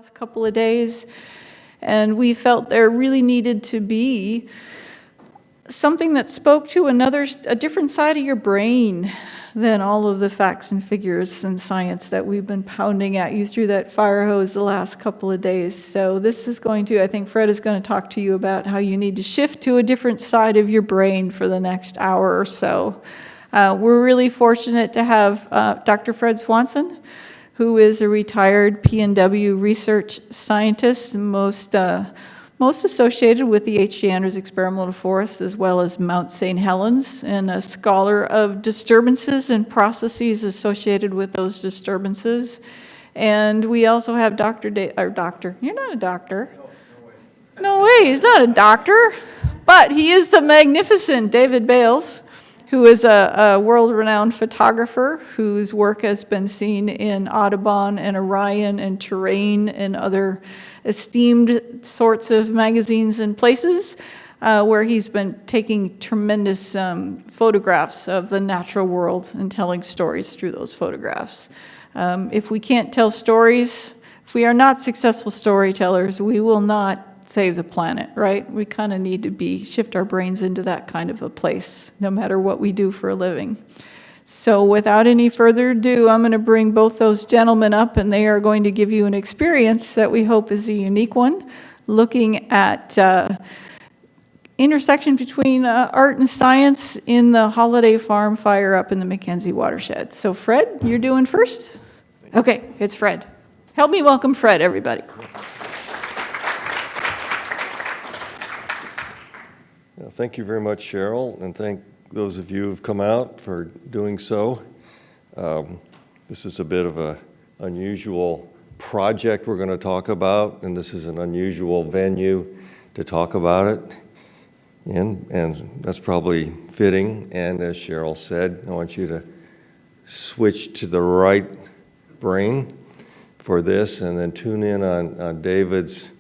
last couple of days, and we felt there really needed to be something that spoke to a different side of your brain than all of the facts and figures and science that we've been pounding at you through that fire hose the last couple of days. So this is I think Fred is going to talk to you about how you need to shift to a different side of your brain for the next hour or so. We're really fortunate to have Dr. Fred Swanson, who is a retired P&W research scientist, most associated with the H.J. Andrews Experimental Forest, as well as Mount St. Helens, and a scholar of disturbances and processes associated with those disturbances. And we also have Dr. You're not a doctor. No way, he's not a doctor. But he is the magnificent David Bayles, who is a world-renowned photographer whose work has been seen in Audubon and Orion and Terrain and other esteemed sorts of magazines and places, where he's been taking tremendous photographs of the natural world and telling stories through those photographs. If we can't tell stories, if we are not successful storytellers, we will not save the planet, right? We kind of need to shift our brains into that kind of a place, no matter what we do for a living. So without any further ado, I'm going to bring both those gentlemen up, and they are going to give you an experience that we hope is a unique one, looking at intersection between art and science in the Holiday Farm fire up in the McKenzie watershed. So Fred, you're doing first? Okay, it's Fred. Help me welcome Fred, everybody. Thank you very much, Cheryl, and thank those of you who've come out for doing so. This is a bit of an unusual project we're going to talk about, and this is an unusual venue to talk about it in, and that's probably fitting. And as Cheryl said, I want you to switch to the right brain for this, and then tune in on David's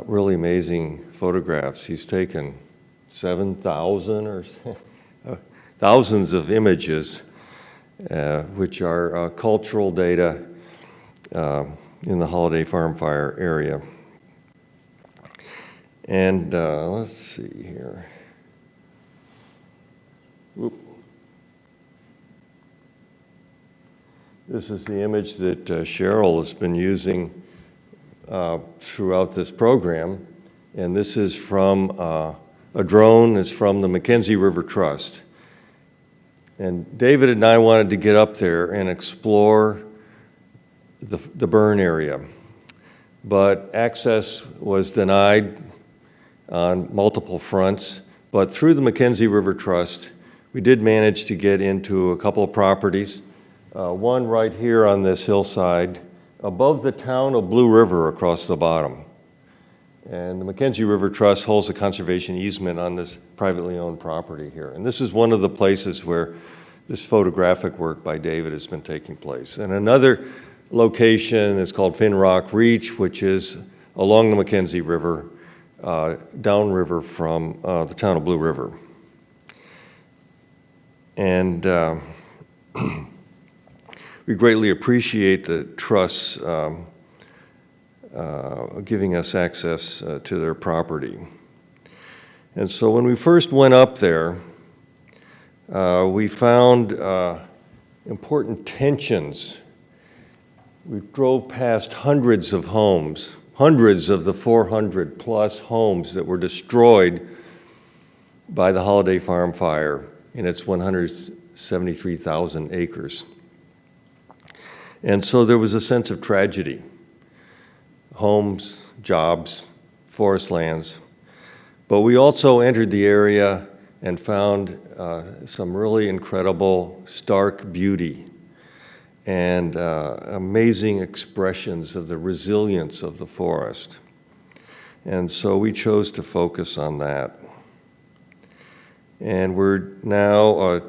really amazing photographs. He's taken 7,000 or thousands of images, which are cultural data in the Holiday Farm Fire area. And let's see here. Whoop. This is the image that Cheryl has been using throughout this program, and this is from a drone. Is from the McKenzie River Trust. And David and I wanted to get up there and explore the burn area, but access was denied on multiple fronts. But through the McKenzie River Trust, we did manage to get into a couple of properties. One right here on this hillside, above the town of Blue River across the bottom. And the McKenzie River Trust holds a conservation easement on this privately owned property here. And this is one of the places where this photographic work by David has been taking place. And another location is called Fin Rock Reach, which is along the McKenzie River, downriver from the town of Blue River. And we greatly appreciate the Trust's giving us access to their property. And so when we first went up there, we found important tensions. We drove past hundreds of homes, hundreds of the 400 plus homes that were destroyed by the Holiday Farm Fire in its 173,000 acres. And so there was a sense of tragedy. Homes, jobs, forest lands. But we also entered the area and found some really incredible, stark beauty and amazing expressions of the resilience of the forest. And so we chose to focus on that. And we're now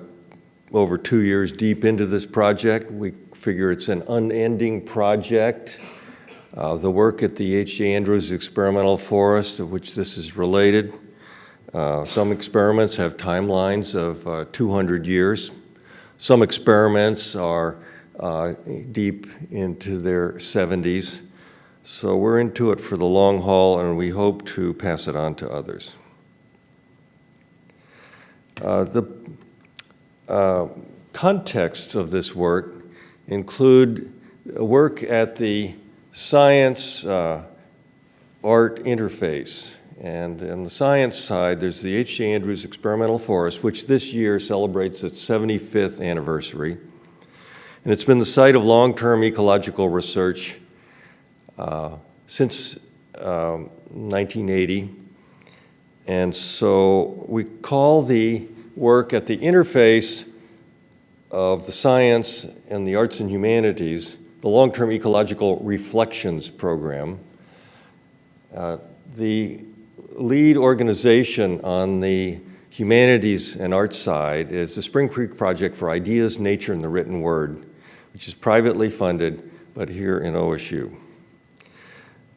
over 2 years deep into this project. We figure it's an unending project. The work at the H.J. Andrews Experimental Forest, of which this is related, some experiments have timelines of 200 years. Some experiments are deep into their 70s. So we're into it for the long haul, and we hope to pass it on to others. The contexts of this work include work at the science art interface. And on the science side, there's the H.J. Andrews Experimental Forest, which this year celebrates its 75th anniversary. And it's been the site of long-term ecological research since 1980. And so we call the work at the interface of the science and the arts and humanities the Long-Term Ecological Reflections Program. The lead organization on the humanities and arts side is the Spring Creek Project for Ideas, Nature, and the Written Word, which is privately funded, but here in OSU.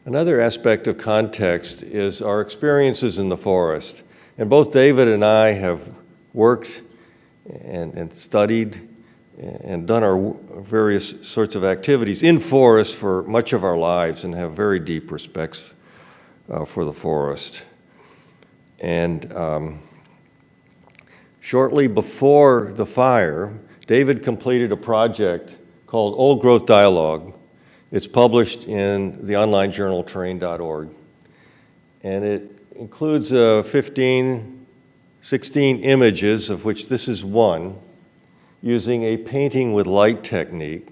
Another aspect of context is our experiences in the forest. And both David and I have worked and studied and done our various sorts of activities in forests for much of our lives and have very deep respects for the forest. And shortly before the fire, David completed a project called Old Growth Dialogue. It's published in the online journal terrain.org. And it includes 16 images, of which this is one, using a painting with light technique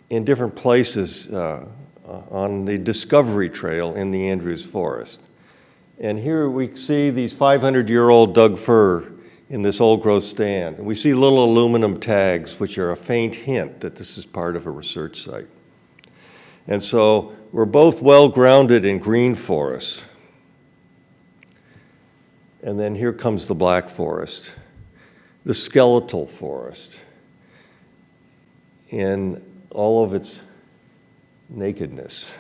in different places on the Discovery Trail in the Andrews Forest. And here we see these 500-year-old Doug fir in this old growth stand. And we see little aluminum tags, which are a faint hint that this is part of a research site. And so we're both well grounded in green forests. And then here comes the black forest, the skeletal forest, in all of its nakedness.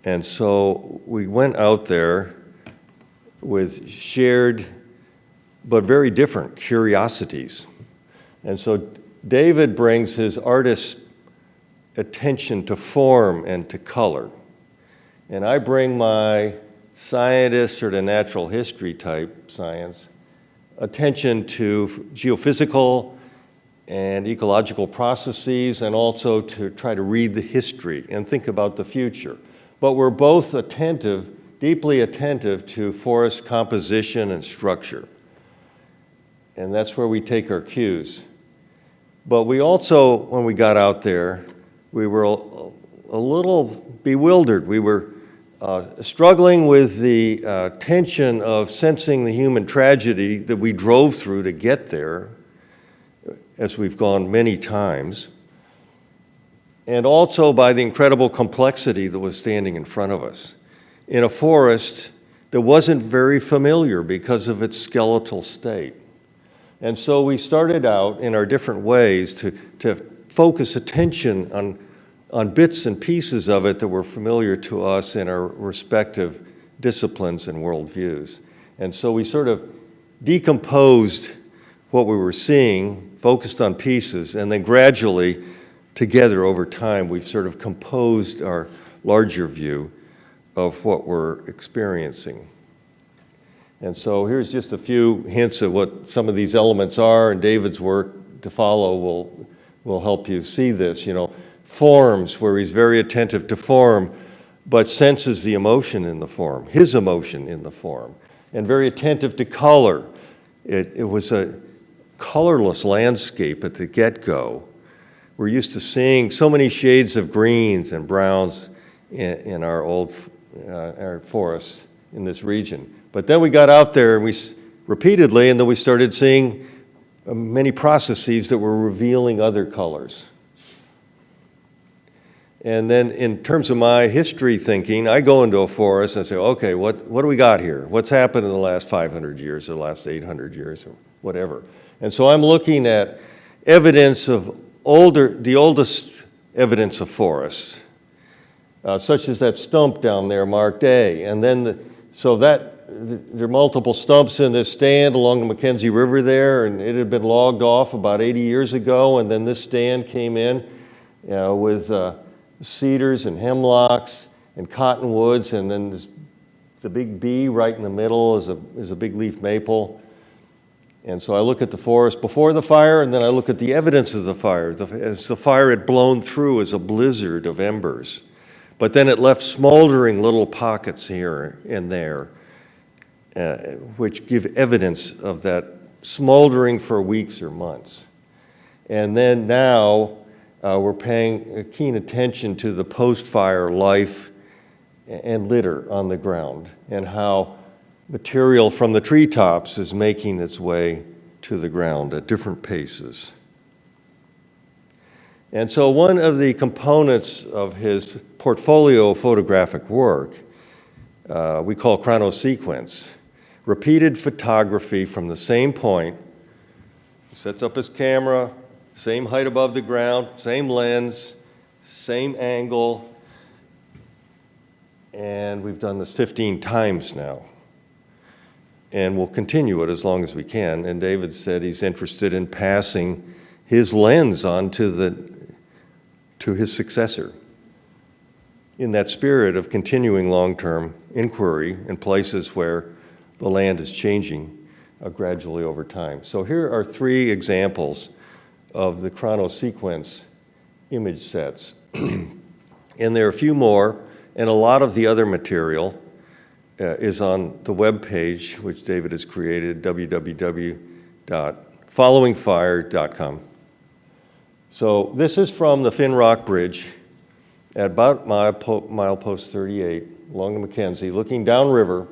And so we went out there with shared but very different curiosities. And so David brings his artist's attention to form and to color. And I bring my scientist or the natural history type science attention to geophysical and ecological processes, and also to try to read the history and think about the future. But we're both attentive, deeply attentive to forest composition and structure. And that's where we take our cues. But we also, when we got out there, we were a little bewildered. We were struggling with the tension of sensing the human tragedy that we drove through to get there, as we've gone many times, and also by the incredible complexity that was standing in front of us in a forest that wasn't very familiar because of its skeletal state. And so we started out in our different ways to focus attention on bits and pieces of it that were familiar to us in our respective disciplines and worldviews. And so we sort of decomposed what we were seeing, focused on pieces, and then gradually, together over time, we've sort of composed our larger view of what we're experiencing. And so here's just a few hints of what some of these elements are, and David's work to follow will help you see this. You know, forms, where he's very attentive to form, but senses the emotion in the form, his emotion in the form, and very attentive to color. It was a colorless landscape at the get-go. We're used to seeing so many shades of greens and browns in our our forests in this region. But then we got out there and repeatedly, and then we started seeing many processes that were revealing other colors. And then in terms of my history thinking, I go into a forest and say, okay, what do we got here? What's happened in the last 500 years or the last 800 years or whatever? And so I'm looking at evidence of the oldest evidence of forests, such as that stump down there marked A. And then, there are multiple stumps in this stand along the McKenzie River there, and it had been logged off about 80 years ago, and then this stand came in with cedars and hemlocks and cottonwoods, and then the big B right in the middle is a big leaf maple. And so I look at the forest before the fire, and then I look at the evidence of the fire. As the fire had blown through as a blizzard of embers, but then it left smoldering little pockets here and there, which give evidence of that smoldering for weeks or months. And then now we're paying keen attention to the post-fire life and litter on the ground, and how material from the treetops is making its way to the ground at different paces. And so one of the components of his portfolio of photographic work we call Chronosequence, repeated photography from the same point. He sets up his camera, same height above the ground, same lens, same angle, and we've done this 15 times now. And we'll continue it as long as we can. And David said he's interested in passing his lens on to his successor in that spirit of continuing long-term inquiry in places where the land is changing gradually over time. So here are 3 examples of the Chronosequence image sets. And there are a few more, and a lot of the other material is on the web page, which David has created, www.followingfire.com. So this is from the Finn Rock Bridge at about milepost 38 along the McKenzie, looking downriver.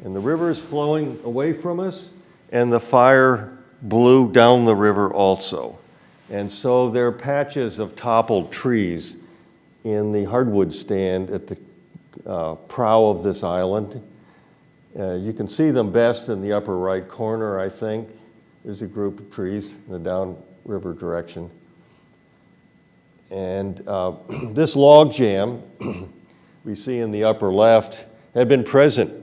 And the river is flowing away from us, and the fire blew down the river also. And so there are patches of toppled trees in the hardwood stand at the prow of this island. You can see them best in the upper right corner, I think. There's a group of trees in the downriver direction. And this log jam we see in the upper left had been present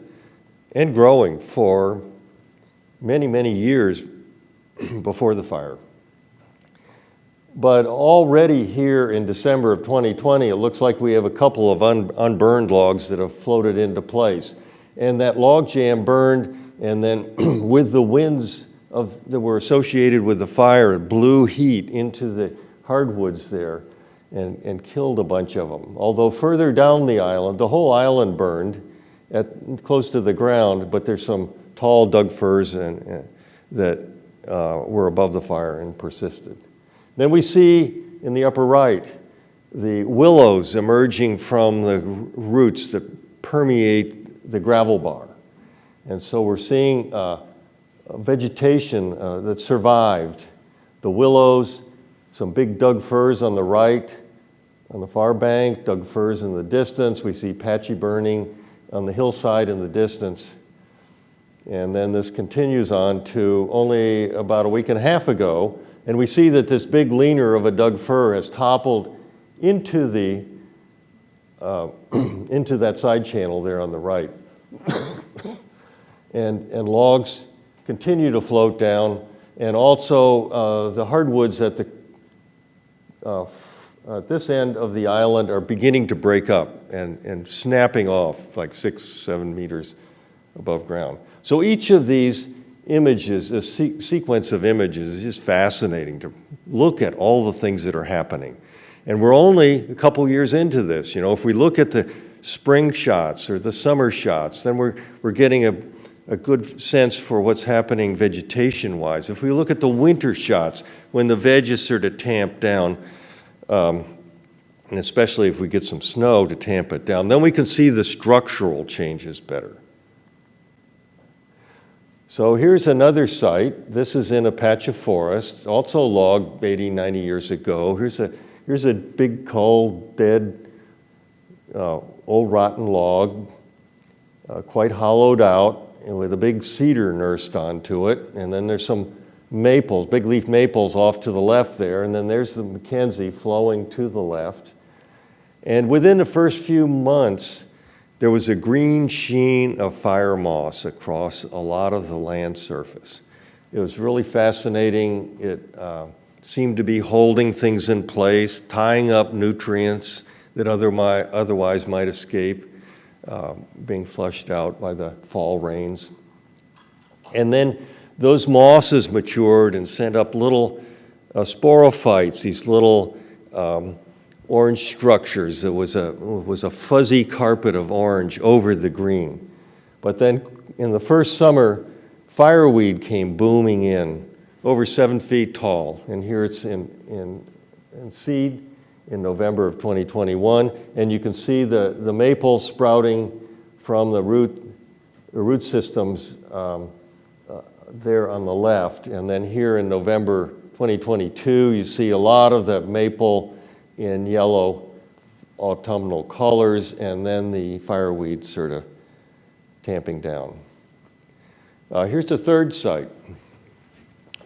and growing for many, many years before the fire. But already here in December of 2020, it looks like we have a couple of unburned logs that have floated into place. And that log jam burned, and then with the winds that were associated with the fire, it blew heat into the hardwoods there and killed a bunch of them. Although further down the island, the whole island burned close to the ground, but there's some tall Doug firs that were above the fire and persisted. Then we see in the upper right the willows emerging from the roots that permeate the gravel bar. And so we're seeing vegetation that survived. The willows, some big Doug firs on the right, on the far bank, Doug firs in the distance. We see patchy burning on the hillside in the distance. And then this continues on to only about a week and a half ago, and we see that this big leaner of a Doug fir has toppled into into that side channel there on the right. and logs continue to float down, and also the hardwoods at this end of the island are beginning to break up and snapping off like 6-7 meters above ground. So each of these images, a sequence of images, is just fascinating to look at all the things that are happening. And we're only a couple years into this. You know, if we look at the spring shots or the summer shots, then we're getting a good sense for what's happening vegetation-wise. If we look at the winter shots, when the veg is sort of tamped down, and especially if we get some snow to tamp it down, then we can see the structural changes better. So here's another site. This is in a patch of forest, also logged 80, 90 years ago. Here's a big, cold, dead, old rotten log, quite hollowed out, and with a big cedar nursed onto it. And then there's some maples, big leaf maples off to the left there, and then there's the McKenzie flowing to the left. And within the first few months, there was a green sheen of fire moss across a lot of the land surface. It was really fascinating. seem to be holding things in place, tying up nutrients that otherwise might escape, being flushed out by the fall rains. And then those mosses matured and sent up little sporophytes, these little orange structures. It was a fuzzy carpet of orange over the green. But then in the first summer, fireweed came booming in, over 7 feet tall. And here it's in seed in November of 2021. And you can see the maple sprouting from the root systems there on the left. And then here in November 2022, you see a lot of the maple in yellow autumnal colors, and then the fireweed sort of tamping down. Here's a third site.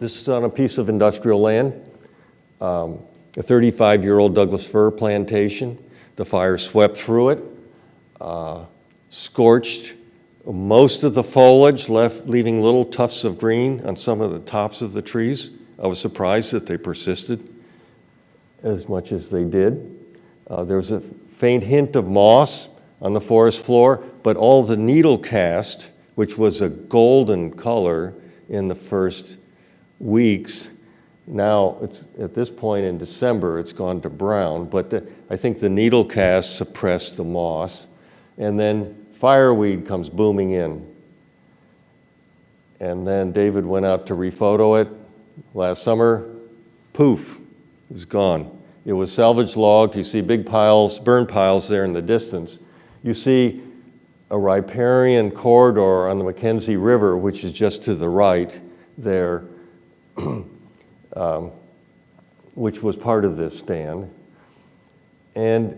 This is on a piece of industrial land, a 35-year-old Douglas fir plantation. The fire swept through it, scorched most of the foliage, leaving little tufts of green on some of the tops of the trees. I was surprised that they persisted as much as they did. There was a faint hint of moss on the forest floor, but all the needle cast, which was a golden color in the first weeks, now it's at this point in December, it's gone to brown, but I think the needle cast suppressed the moss. And then fireweed comes booming in. And then David went out to rephoto it last summer. Poof, it was gone. It was salvage logged. You see big piles, burn piles there in the distance. You see a riparian corridor on the McKenzie River, which is just to the right there, which was part of this stand. And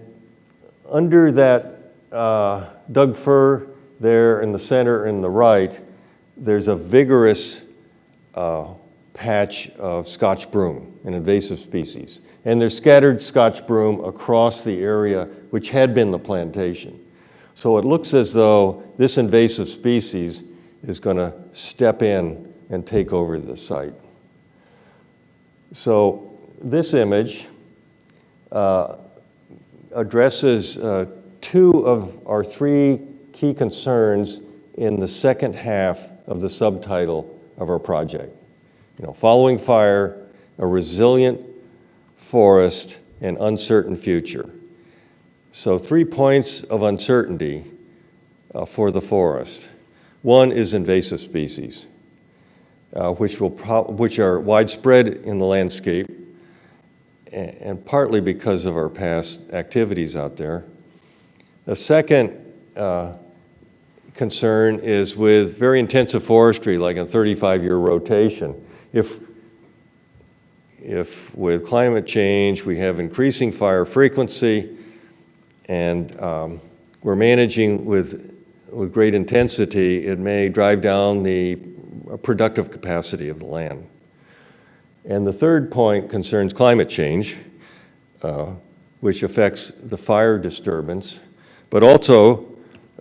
under that Doug fir there in the center and the right, there's a vigorous patch of Scotch broom, an invasive species. And there's scattered Scotch broom across the area which had been the plantation. So it looks as though this invasive species is going to step in and take over the site. So this image addresses two of our three key concerns in the second half of the subtitle of our project. Following fire, a resilient forest, and uncertain future. So 3 points of uncertainty for the forest. One is invasive species, which are widespread in the landscape, and partly because of our past activities out there. The second concern is with very intensive forestry, like a 35-year rotation. If with climate change we have increasing fire frequency and we're managing with great intensity, it may drive down the productive capacity of the land. And the third point concerns climate change, which affects the fire disturbance, but also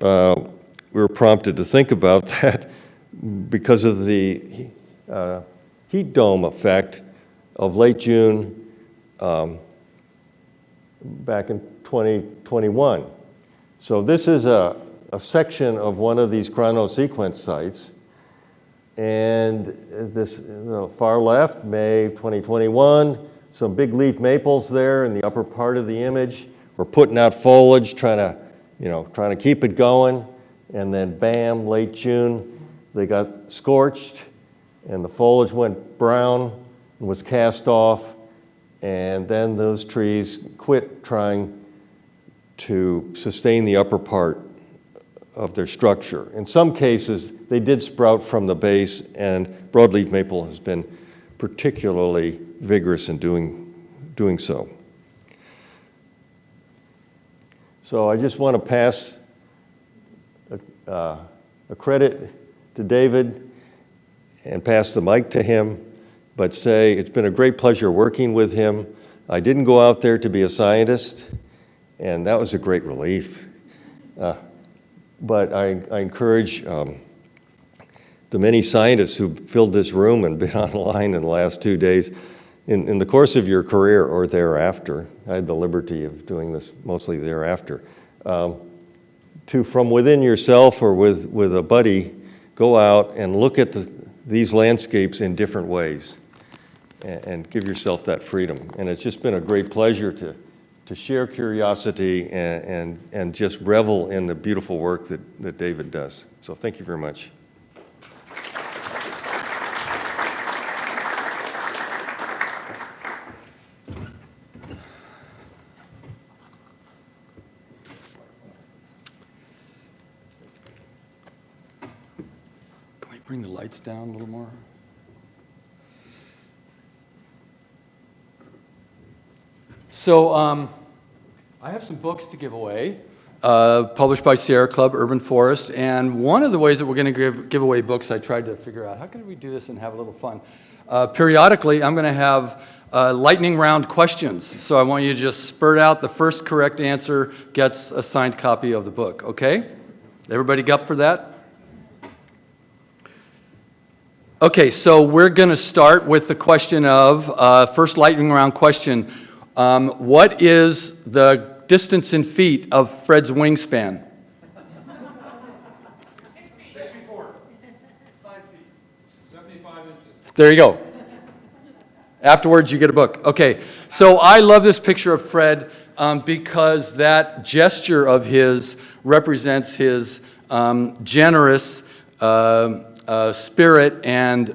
we were prompted to think about that because of the heat dome effect of late June back in 2021. So this is a section of one of these Chronosequence sites. And this far left, May 2021, some big leaf maples there in the upper part of the image. We're putting out foliage, trying to keep it going. And then bam, late June, they got scorched and the foliage went brown and was cast off. And then those trees quit trying to sustain the upper part of their structure. In some cases, they did sprout from the base, and broadleaf maple has been particularly vigorous in doing so. So I just want to pass a credit to David and pass the mic to him, but say it's been a great pleasure working with him. I didn't go out there to be a scientist, and that was a great relief. But I encourage the many scientists who filled this room and been online in the last 2 days, in the course of your career or thereafter, I had the liberty of doing this mostly thereafter, to from within yourself or with a buddy, go out and look at these landscapes in different ways and give yourself that freedom. And it's just been a great pleasure to share curiosity and just revel in the beautiful work that David does. So thank you very much. Can we bring the lights down a little more? So I have some books to give away, published by Sierra Club, Urban Forest, and one of the ways that we're going to give away books, I tried to figure out, how can we do this and have a little fun? Periodically, I'm going to have lightning round questions, so I want you to just spurt out the first correct answer gets a signed copy of the book, okay? Everybody up for that? Okay, so we're going to start with the question of, first lightning round question. What is the distance in feet of Fred's wingspan? 6 feet. 64. 5 feet. 75 inches. There you go. Afterwards, you get a book. Okay, so I love this picture of Fred because that gesture of his represents his generous spirit and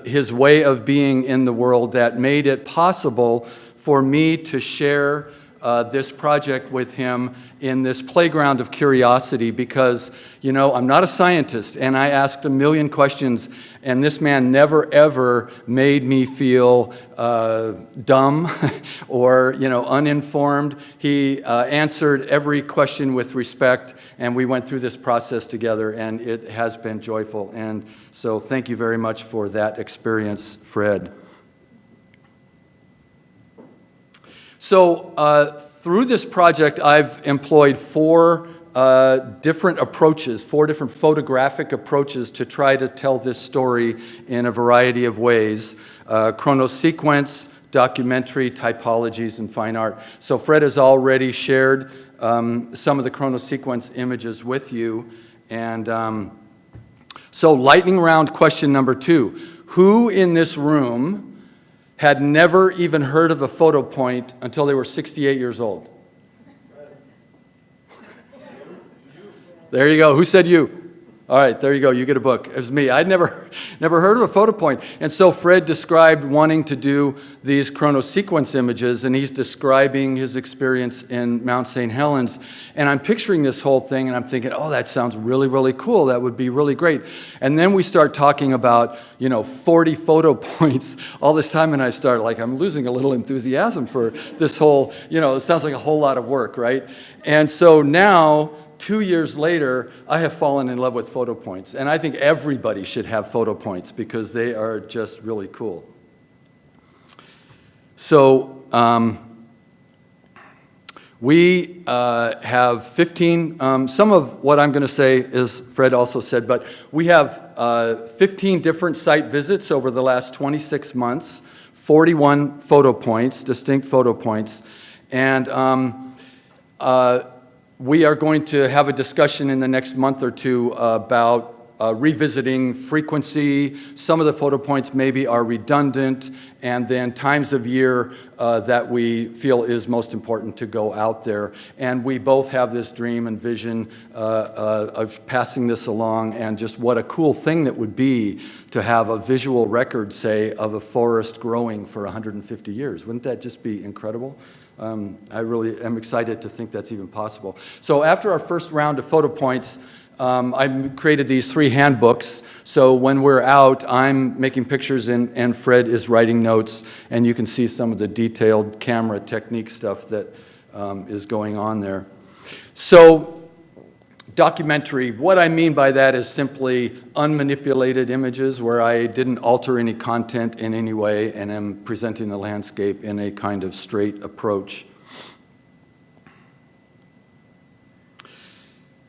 his way of being in the world that made it possible for me to share this project with him in this playground of curiosity because, you know, I'm not a scientist and I asked a million questions and this man never ever made me feel dumb or, you know, uninformed. He answered every question with respect and we went through this process together and it has been joyful. And so thank you very much for that experience, Fred. So through this project, I've employed four different approaches, four different photographic approaches to try to tell this story in a variety of ways. Chronosequence, documentary, typologies, and fine art. So Fred has already shared some of the chronosequence images with you. And so lightning round question number 2. Who in this room had never even heard of a photo point until they were 68 years old? There you go. Who said you? All right, there you go. You get a book. It was me. I'd never heard of a photo point. And so Fred described wanting to do these chronosequence images, and he's describing his experience in Mount St. Helens. And I'm picturing this whole thing, and I'm thinking, oh, that sounds really, really cool. That would be really great. And then we start talking about, 40 photo points all this time, and I start like, I'm losing a little enthusiasm for this whole, it sounds like a whole lot of work, right? And so now, 2 years later, I have fallen in love with photo points. And I think everybody should have photo points because they are just really cool. So we have 15, some of what I'm going to say is Fred also said, but we have 15 different site visits over the last 26 months, 41 photo points, distinct photo points. And we are going to have a discussion in the next month or two about revisiting frequency. Some of the photo points maybe are redundant, and then times of year that we feel is most important to go out there. And we both have this dream and vision of passing this along, and just what a cool thing that would be to have a visual record, say, of a forest growing for 150 years. Wouldn't that just be incredible? I really am excited to think that's even possible. So after our first round of photo points, I created these 3 handbooks. So when we're out, I'm making pictures and Fred is writing notes, and you can see some of the detailed camera technique stuff that is going on there. So documentary, what I mean by that is simply unmanipulated images where I didn't alter any content in any way and am presenting the landscape in a kind of straight approach.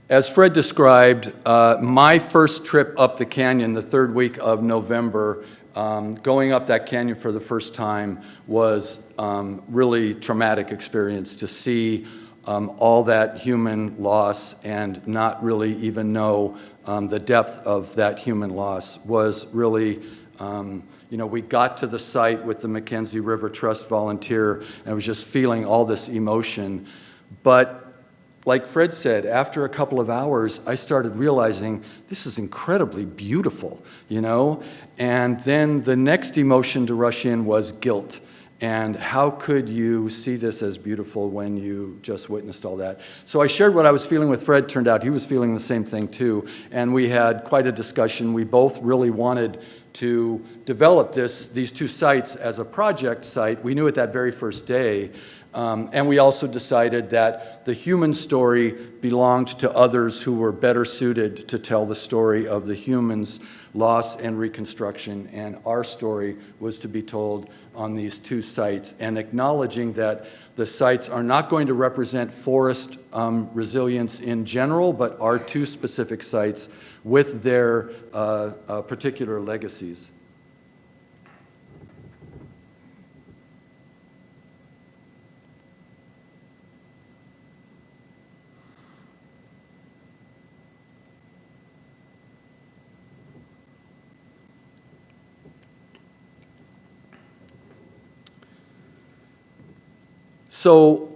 As Fred described, my first trip up the canyon, the 3rd week of November, going up that canyon for the first time was really traumatic experience to see all that human loss and not really even know the depth of that human loss was really, we got to the site with the McKenzie River Trust volunteer and was just feeling all this emotion. But like Fred said, after a couple of hours, I started realizing this is incredibly beautiful, And then the next emotion to rush in was guilt. And how could you see this as beautiful when you just witnessed all that? So I shared what I was feeling with Fred. Turned out he was feeling the same thing too. And we had quite a discussion. We both really wanted to develop these two sites as a project site. We knew it that very first day. And we also decided that the human story belonged to others who were better suited to tell the story of the humans' loss and reconstruction, and our story was to be told on these two sites, and acknowledging that the sites are not going to represent forest resilience in general, but are two specific sites with their particular legacies. So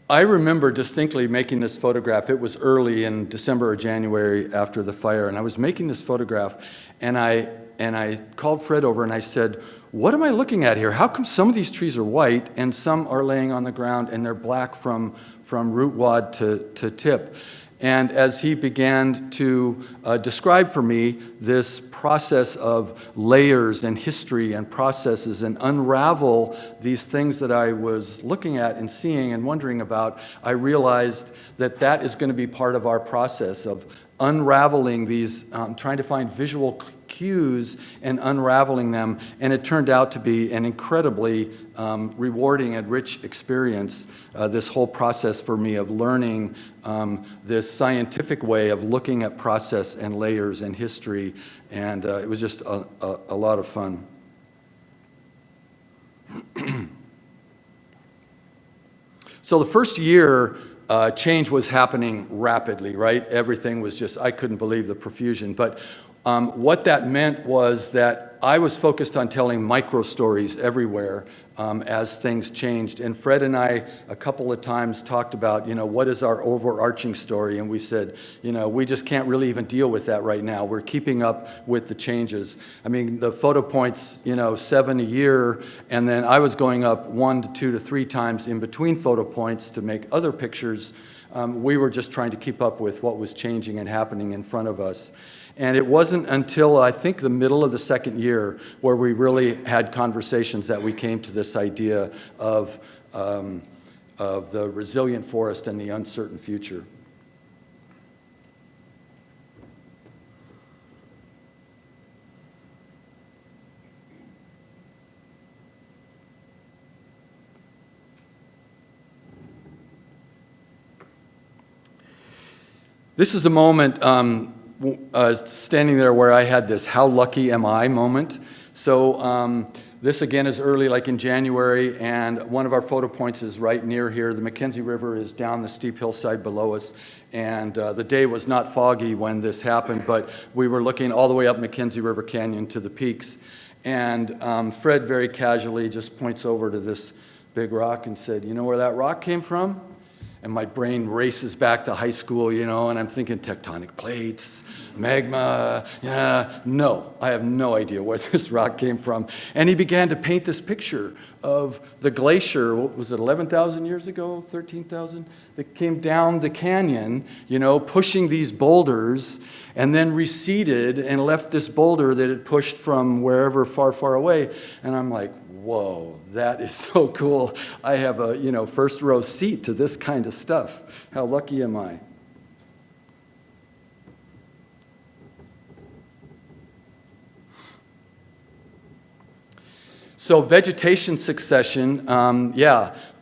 I remember distinctly making this photograph. It was early in December or January after the fire, and I was making this photograph, and I called Fred over and I said, "What am I looking at here? How come some of these trees are white and some are laying on the ground and they're black from root wad to tip?" And as he began to describe for me this process of layers and history and processes and unravel these things that I was looking at and seeing and wondering about, I realized that that is going to be part of our process of unraveling these, trying to find visual cues and unraveling them. And it turned out to be an incredibly rewarding and rich experience, this whole process for me of learning this scientific way of looking at process and layers and history. And it was just a lot of fun. So the first year, change was happening rapidly, right? Everything was just, I couldn't believe the profusion. But what that meant was that I was focused on telling micro stories everywhere as things changed. And Fred and I a couple of times talked about, what is our overarching story? And we said, we just can't really even deal with that right now. We're keeping up with the changes. I mean, the photo points, 7 a year, and then I was going up 1 to 2 to 3 times in between photo points to make other pictures. We were just trying to keep up with what was changing and happening in front of us. And it wasn't until, I think, the middle of the second year where we really had conversations that we came to this idea of the resilient forest and the uncertain future. This is a moment standing there where I had this "how lucky am I" moment. So this again is early, like in January, and one of our photo points is right near here. The McKenzie River is down the steep hillside below us, and the day was not foggy when this happened, but we were looking all the way up McKenzie River Canyon to the peaks. And Fred very casually just points over to this big rock and said, "You know where that rock came from?" And my brain races back to high school, and I'm thinking tectonic plates, magma. No, I have no idea where this rock came from. And he began to paint this picture of the glacier, what was it, 11,000 years ago, 13,000? That came down the canyon, pushing these boulders, and then receded and left this boulder that it pushed from wherever far, far away. And I'm like, whoa, that is so cool. I have a, first row seat to this kind of stuff. How lucky am I? So vegetation succession,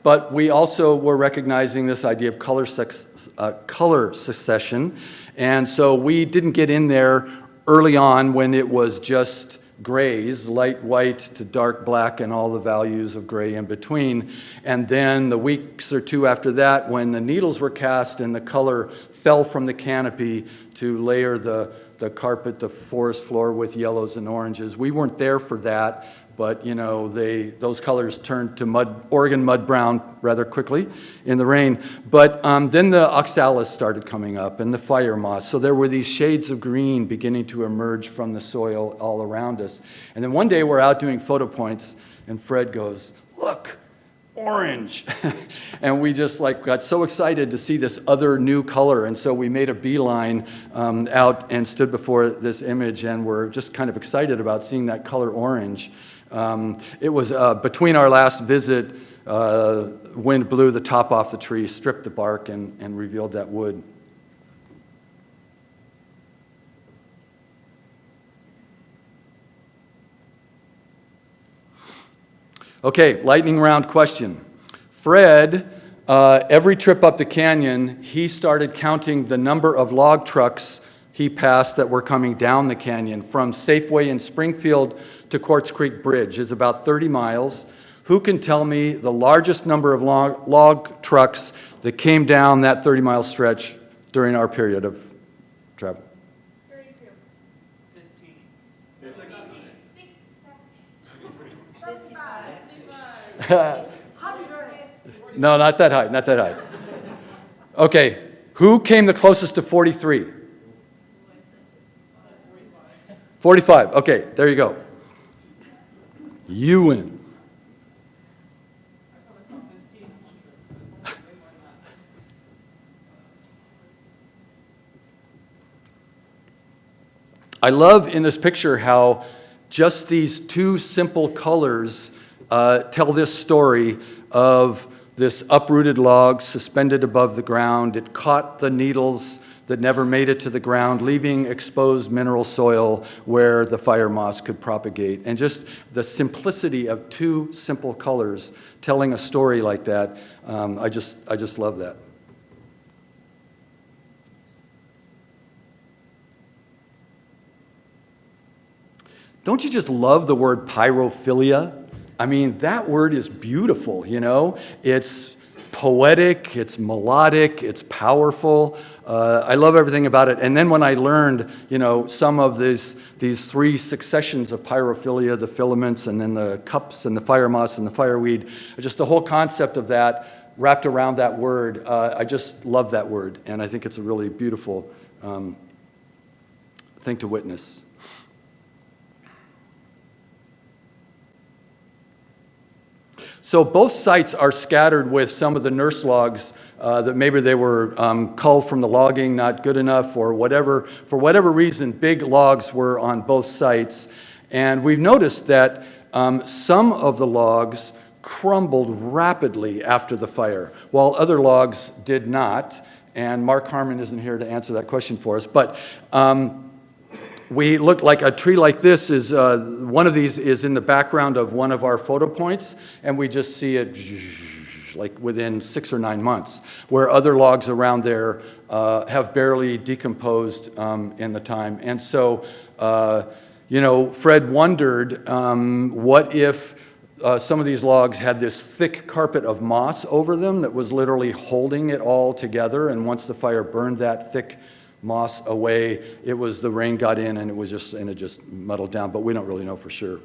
but we also were recognizing this idea of color succession. And so we didn't get in there early on when it was just grays, light white to dark black, and all the values of gray in between. And then the weeks or two after that, when the needles were cast and the color fell from the canopy to layer the carpet, the forest floor with yellows and oranges. We weren't there for that, but you know, those colors turned to Oregon mud brown rather quickly in the rain. But then the oxalis started coming up and the fire moss. So there were these shades of green beginning to emerge from the soil all around us. And then one day we're out doing photo points and Fred goes, "Look, orange." And we just like got so excited to see this other new color. And so we made a beeline out and stood before this image, and we're just kind of excited about seeing that color orange. It was between our last visit, wind blew the top off the tree, stripped the bark, and revealed that wood. Okay, lightning round question. Fred, every trip up the canyon, he started counting the number of log trucks he passed that were coming down the canyon. From Safeway in Springfield to Quartz Creek Bridge is about 30 miles. Who can tell me the largest number of log trucks that came down that 30-mile stretch during our period of travel? 32. 15. 75. No, not that high, not that high. Okay, who came the closest to 43? 45, okay, there you go. You win. I love in this picture how just these two simple colors tell this story of this uprooted log suspended above the ground. It caught the needles that never made it to the ground, leaving exposed mineral soil where the fire moss could propagate. And just the simplicity of two simple colors telling a story like that, I just love that. Don't you just love the word pyrophilia? I mean, that word is beautiful, you know? It's poetic, it's melodic, it's powerful. I love everything about it. And then when I learned, you know, some of these three successions of pyrophilia, the filaments, and then the cups, and the fire moss, and the fireweed, just the whole concept of that wrapped around that word, I just love that word. And I think it's a really beautiful thing to witness. So both sites are scattered with some of the nurse logs that maybe they were culled from the logging, not good enough, or whatever. For whatever reason, big logs were on both sites. And we've noticed that some of the logs crumbled rapidly after the fire, while other logs did not. And Mark Harmon isn't here to answer that question for us. But we looked like a tree like this is, one of these is in the background of one of our photo points, and we just see it like within 6 or 9 months, where other logs around there have barely decomposed in the time. And so, you know, Fred wondered what if some of these logs had this thick carpet of moss over them that was literally holding it all together, and once the fire burned that thick moss away, it was the rain got in and it just muddled down, but we don't really know for sure.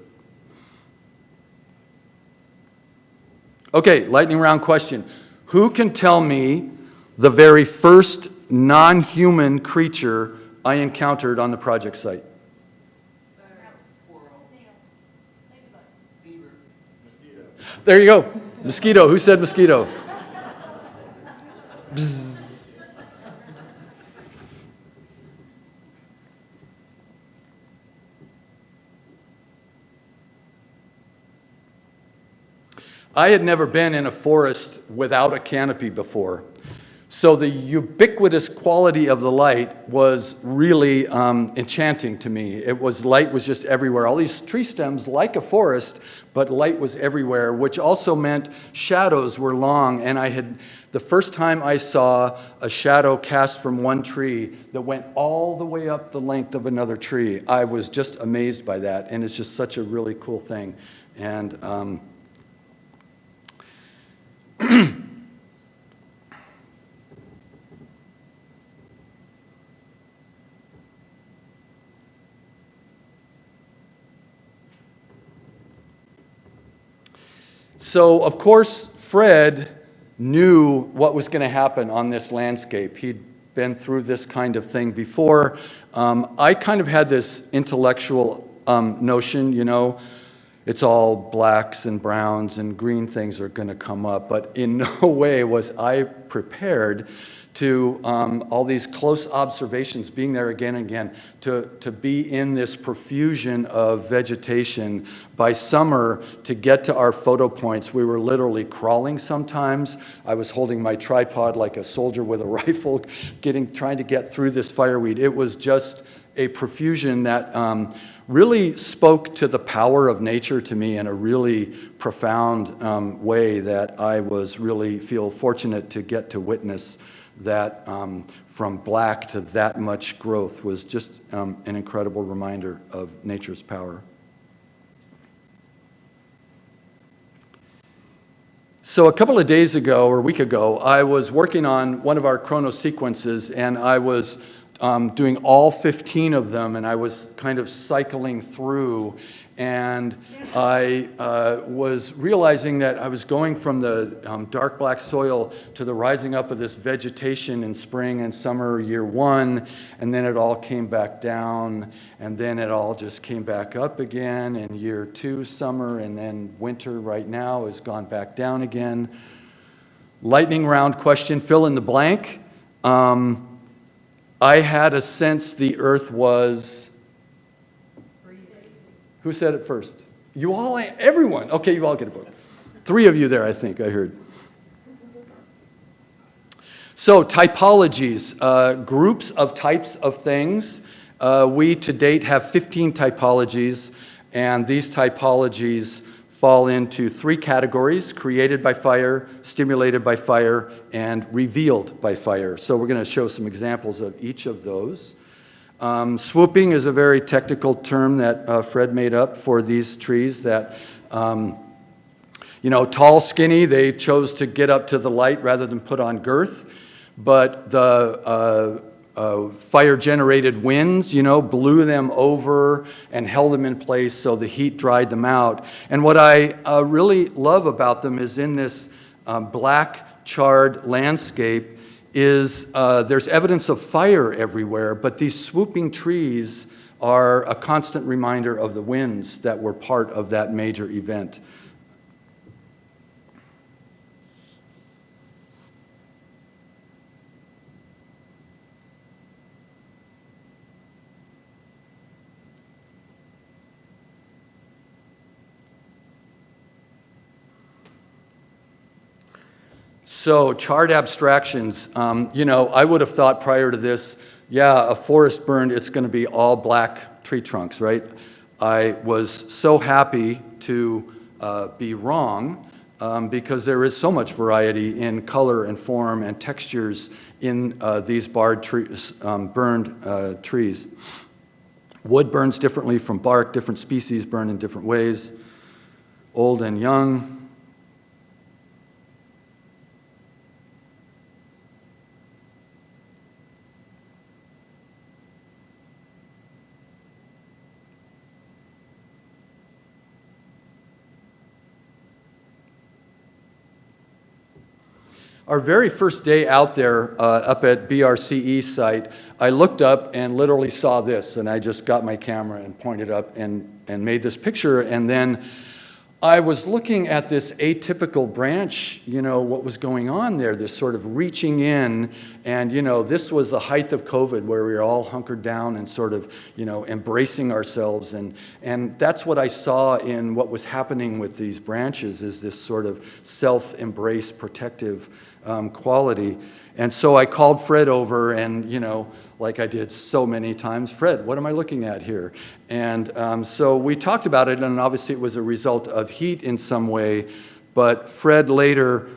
Okay, lightning round question. Who can tell me the very first non-human creature I encountered on the project site? There you go. Mosquito. Who said mosquito? Bzz. I had never been in a forest without a canopy before. So the ubiquitous quality of the light was really enchanting to me. Light was just everywhere. All these tree stems, like a forest, but light was everywhere, which also meant shadows were long. And the first time I saw a shadow cast from one tree that went all the way up the length of another tree, I was just amazed by that. And it's just such a really cool thing. And so, of course, Fred knew what was going to happen on this landscape. He'd been through this kind of thing before. I kind of had this intellectual notion, you know, it's all blacks and browns and green things are going to come up, but in no way was I prepared to all these close observations, being there again and again, to be in this profusion of vegetation. By summer, to get to our photo points, we were literally crawling sometimes. I was holding my tripod like a soldier with a rifle, trying to get through this fireweed. It was just a profusion that really spoke to the power of nature to me in a really profound way that I was really feel fortunate to get to witness. That from black to that much growth was just an incredible reminder of nature's power. So a couple of days ago, or a week ago, I was working on one of our chronosequences, and I was doing all 15 of them, and I was kind of cycling through, and I was realizing that I was going from the dark black soil to the rising up of this vegetation in spring and summer year one, and then it all came back down, and then it all just came back up again in year two summer, and then winter right now has gone back down again. Lightning round question, fill in the blank. I had a sense the earth was... Who said it first? You all, everyone. Okay, you all get a book. 3 of you there, I think, I heard. So, typologies, groups of types of things. We, to date, have 15 typologies, and these typologies fall into 3 categories: created by fire, stimulated by fire, and revealed by fire. So we're going to show some examples of each of those. Swooping is a very technical term that Fred made up for these trees that, you know, tall, skinny, they chose to get up to the light rather than put on girth. But the fire-generated winds, you know, blew them over and held them in place so the heat dried them out. And what I really love about them is in this black, charred landscape is there's evidence of fire everywhere, but these swooping trees are a constant reminder of the winds that were part of that major event. So, charred abstractions, you know, I would have thought prior to this, yeah, a forest burned, it's going to be all black tree trunks, right? I was so happy to be wrong because there is so much variety in color and form and textures in these burned trees. Wood burns differently from bark, different species burn in different ways, old and young. Our very first day out there up at BRCE site, I looked up and literally saw this, and I just got my camera and pointed up and made this picture, and then I was looking at this atypical branch, you know, what was going on there, this sort of reaching in, and, you know, this was the height of COVID where we were all hunkered down and sort of, you know, embracing ourselves, and that's what I saw in what was happening with these branches, is this sort of self-embrace protective quality. And so I called Fred over and, you know, like I did so many times, Fred, what am I looking at here? And so we talked about it, and obviously it was a result of heat in some way, but Fred later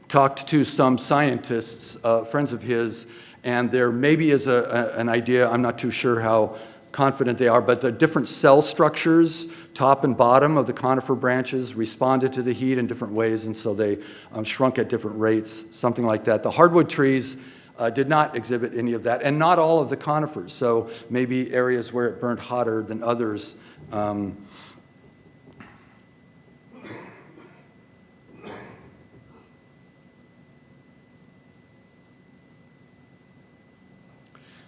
talked to some scientists, friends of his, and there maybe is an idea, I'm not too sure how confident they are, but the different cell structures, top and bottom of the conifer branches, responded to the heat in different ways, and so they shrunk at different rates, something like that. The hardwood trees did not exhibit any of that, and not all of the conifers, so maybe areas where it burned hotter than others.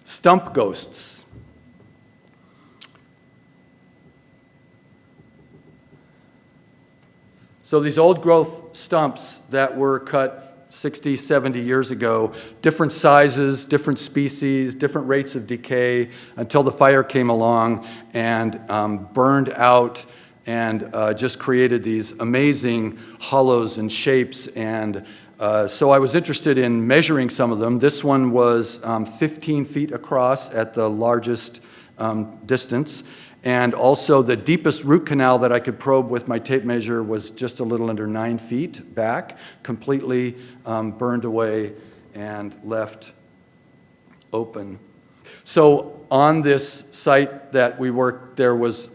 Stump ghosts. So these old growth stumps that were cut 60, 70 years ago, different sizes, different species, different rates of decay, until the fire came along and burned out and just created these amazing hollows and shapes. And so I was interested in measuring some of them. This one was 15 feet across at the largest distance. And also the deepest root canal that I could probe with my tape measure was just a little under 9 feet back, completely burned away and left open. So on this site that we worked, there was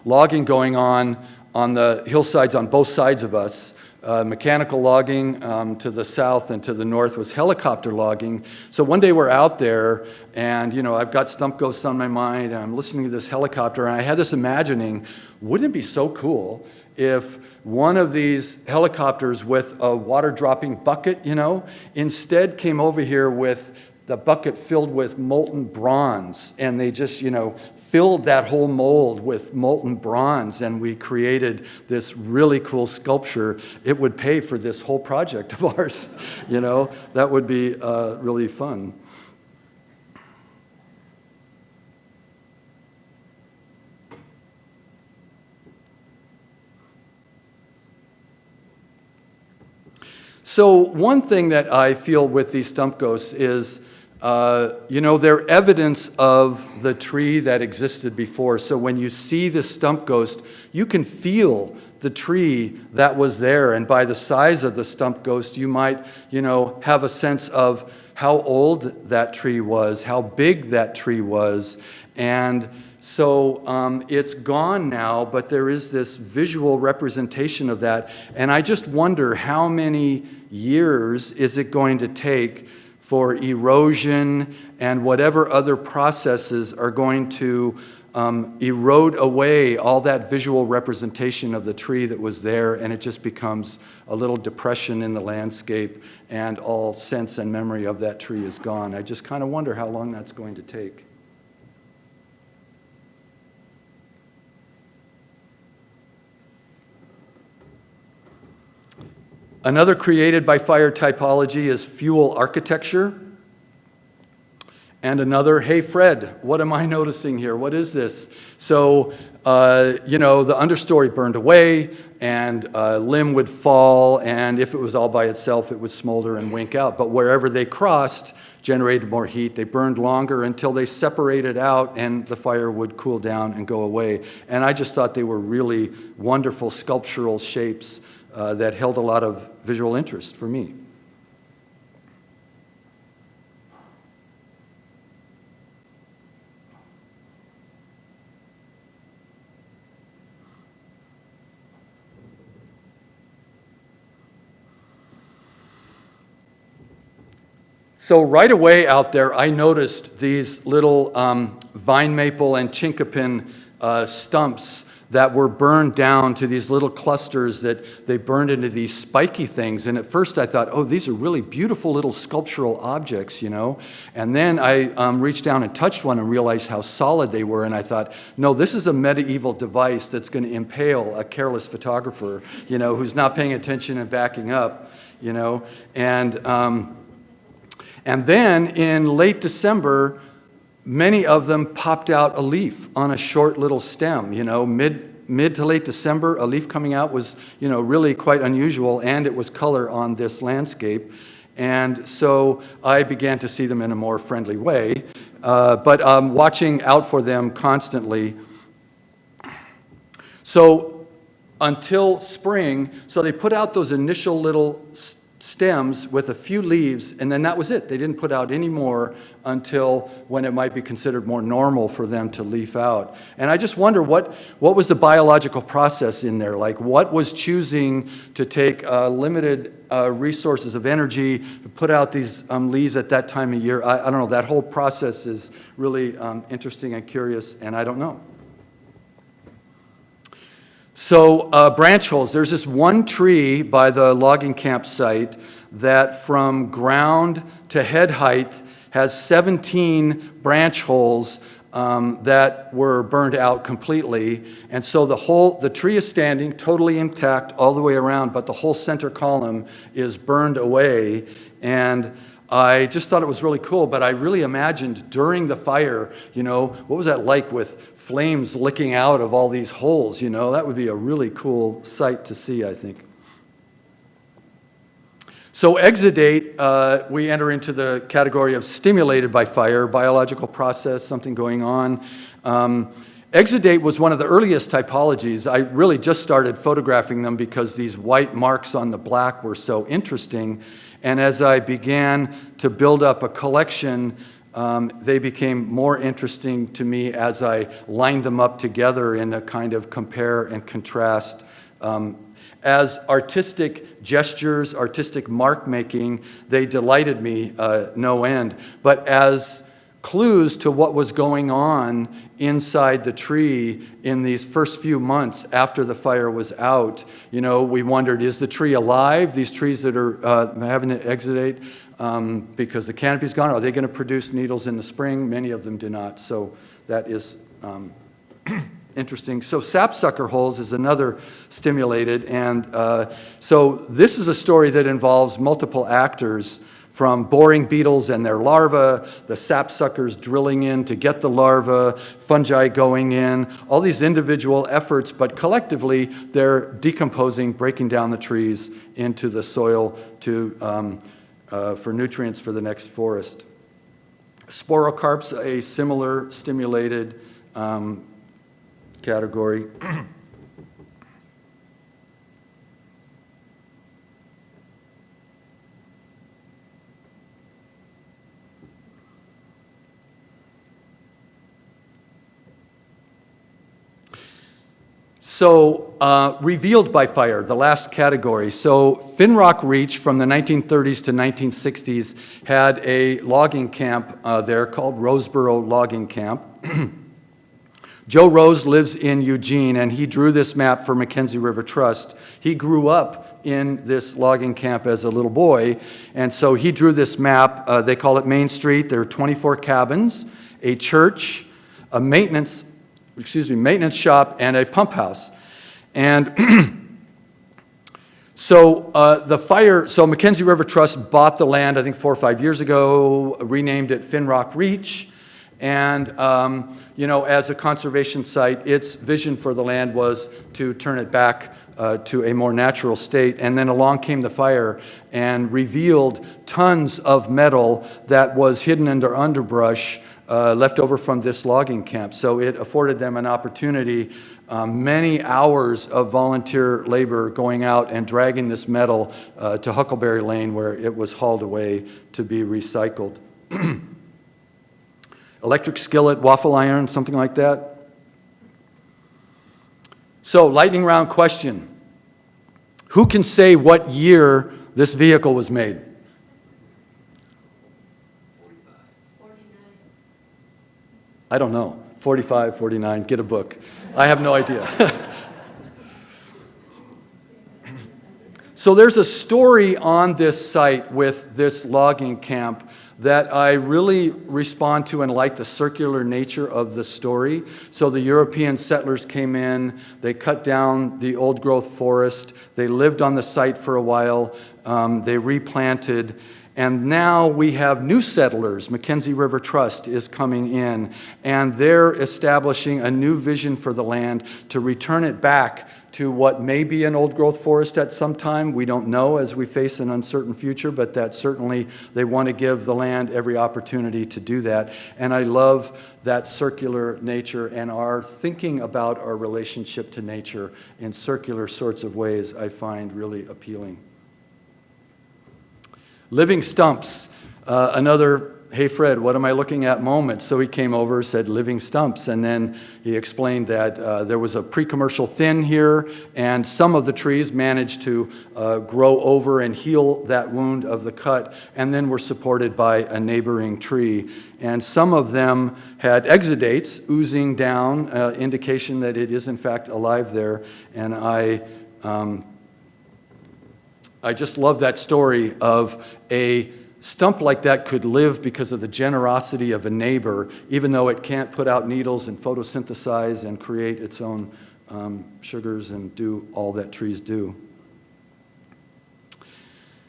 logging going on the hillsides on both sides of us. Mechanical logging to the south, and to the north was helicopter logging. So one day we're out there, and you know, I've got stump ghosts on my mind, and I'm listening to this helicopter, and I had this imagining, wouldn't it be so cool if one of these helicopters with a water dropping bucket, you know, instead came over here with the bucket filled with molten bronze, and they just, you know, filled that whole mold with molten bronze, and we created this really cool sculpture. It would pay for this whole project of ours, you know. That would be really fun. So one thing that I feel with these stump ghosts is, you know, they're evidence of the tree that existed before. So when you see this stump ghost, you can feel the tree that was there. And by the size of the stump ghost, you might, you know, have a sense of how old that tree was, how big that tree was. And so it's gone now, but there is this visual representation of that. And I just wonder, how many years is it going to take for erosion and whatever other processes are going to erode away all that visual representation of the tree that was there, and it just becomes a little depression in the landscape, and all sense and memory of that tree is gone. I just kind of wonder how long that's going to take. Another created by fire typology is fuel architecture. And another, hey Fred, what am I noticing here? What is this? So, you know, the understory burned away, and a limb would fall, and if it was all by itself, it would smolder and wink out. But wherever they crossed, generated more heat. They burned longer until they separated out, and the fire would cool down and go away. And I just thought they were really wonderful sculptural shapes that held a lot of visual interest for me. So right away out there, I noticed these little vine maple and chinkapin stumps that were burned down to these little clusters that they burned into these spiky things. And at first I thought, oh, these are really beautiful little sculptural objects, you know. And then I reached down and touched one and realized how solid they were. And I thought, no, this is a medieval device that's going to impale a careless photographer, you know, who's not paying attention and backing up, you know. And then in late December, many of them popped out a leaf on a short little stem, you know, mid to late December, a leaf coming out was, really quite unusual, and it was color on this landscape. And so I began to see them in a more friendly way, but watching out for them constantly. So until spring, so they put out those initial little stems with a few leaves, and then that was it. They didn't put out any more until when it might be considered more normal for them to leaf out. And I just wonder what was the biological process in there? Like, what was choosing to take limited resources of energy to put out these leaves at that time of year? I don't know. That whole process is really interesting and curious, and I don't know. So branch holes, there's this one tree by the logging campsite that from ground to head height has 17 branch holes that were burned out completely. And so the tree is standing totally intact all the way around, but the whole center column is burned away. And I just thought it was really cool, but I really imagined during the fire, what was that like with flames licking out of all these holes, That would be a really cool sight to see, I think. So exudate, we enter into the category of stimulated by fire, biological process, something going on. Exudate was one of the earliest typologies. I really just started photographing them because these white marks on the black were so interesting. And as I began to build up a collection, they became more interesting to me as I lined them up together in a kind of compare and contrast. As artistic gestures, artistic mark making, they delighted me no end. But as clues to what was going on inside the tree in these first few months after the fire was out, we wondered, is the tree alive? These trees that are having to exudate because the canopy's gone, are they going to produce needles in the spring? Many of them do not, so that is interesting. So sapsucker holes is another stimulated, and so this is a story that involves multiple actors, from boring beetles and their larvae, the sapsuckers drilling in to get the larvae, fungi going in, all these individual efforts, but collectively they're decomposing, breaking down the trees into the soil for nutrients for the next forest. Sporocarp's a similar stimulated category. So, revealed by fire, the last category. So, Finrock Reach from the 1930s to 1960s had a logging camp there called Roseboro Logging Camp. Joe Rose lives in Eugene, and he drew this map for McKenzie River Trust. He grew up in this logging camp as a little boy, and so he drew this map. They call it Main Street. There are 24 cabins, a church, a maintenance shop, and a pump house. And so so McKenzie River Trust bought the land, I think 4 or 5 years ago, renamed it Finrock Reach, and as a conservation site, its vision for the land was to turn it back to a more natural state. And then along came the fire and revealed tons of metal that was hidden under underbrush left over from this logging camp. So it afforded them an opportunity, many hours of volunteer labor going out and dragging this metal to Huckleberry Lane, where it was hauled away to be recycled. Electric skillet, waffle iron, something like that. So, lightning round question. Who can say what year this vehicle was made? 49. I don't know. 45, 49, get a book. I have no idea. So there's a story on this site with this logging camp that I really respond to and like the circular nature of the story. So the European settlers came in, they cut down the old growth forest, they lived on the site for a while, they replanted, And now we have new settlers. McKenzie River Trust is coming in, and they're establishing a new vision for the land to return it back to what may be an old-growth forest at some time. We don't know as we face an uncertain future, but that certainly they want to give the land every opportunity to do that. And I love that circular nature and our thinking about our relationship to nature in circular sorts of ways I find really appealing. Living stumps, another, hey Fred, what am I looking at moment? So he came over, said living stumps, and then he explained that there was a pre-commercial thin here, and some of the trees managed to grow over and heal that wound of the cut, and then were supported by a neighboring tree. And some of them had exudates oozing down, indication that it is in fact alive there, and I just love that story of a stump like that could live because of the generosity of a neighbor, even though it can't put out needles and photosynthesize and create its own sugars and do all that trees do.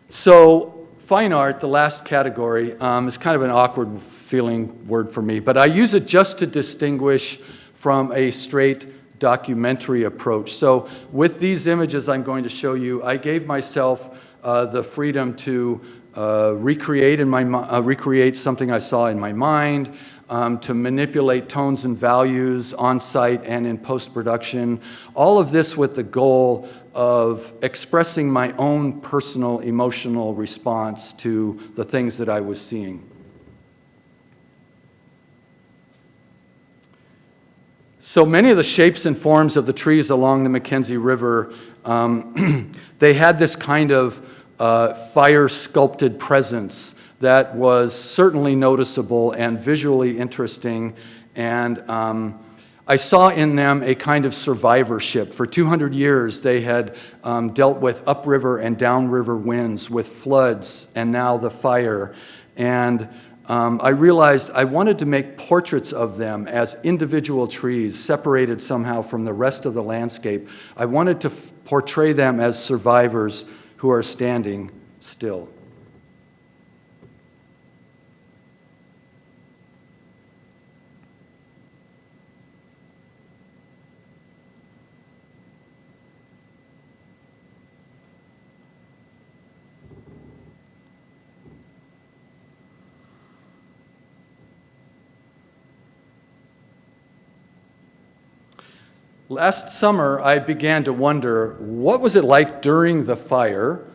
So fine art, the last category, is kind of an awkward feeling word for me, but I use it just to distinguish from a straight documentary approach. So with these images I'm going to show you, I gave myself the freedom to recreate something I saw in my mind, to manipulate tones and values on site and in post-production. All of this with the goal of expressing my own personal emotional response to the things that I was seeing. So many of the shapes and forms of the trees along the McKenzie River, they had this kind of fire-sculpted presence that was certainly noticeable and visually interesting. And I saw in them a kind of survivorship. For 200 years, they had dealt with upriver and downriver winds, with floods, and now the fire. And I realized I wanted to make portraits of them as individual trees, separated somehow from the rest of the landscape. I wanted to portray them as survivors who are standing still. Last summer, I began to wonder, what was it like during the fire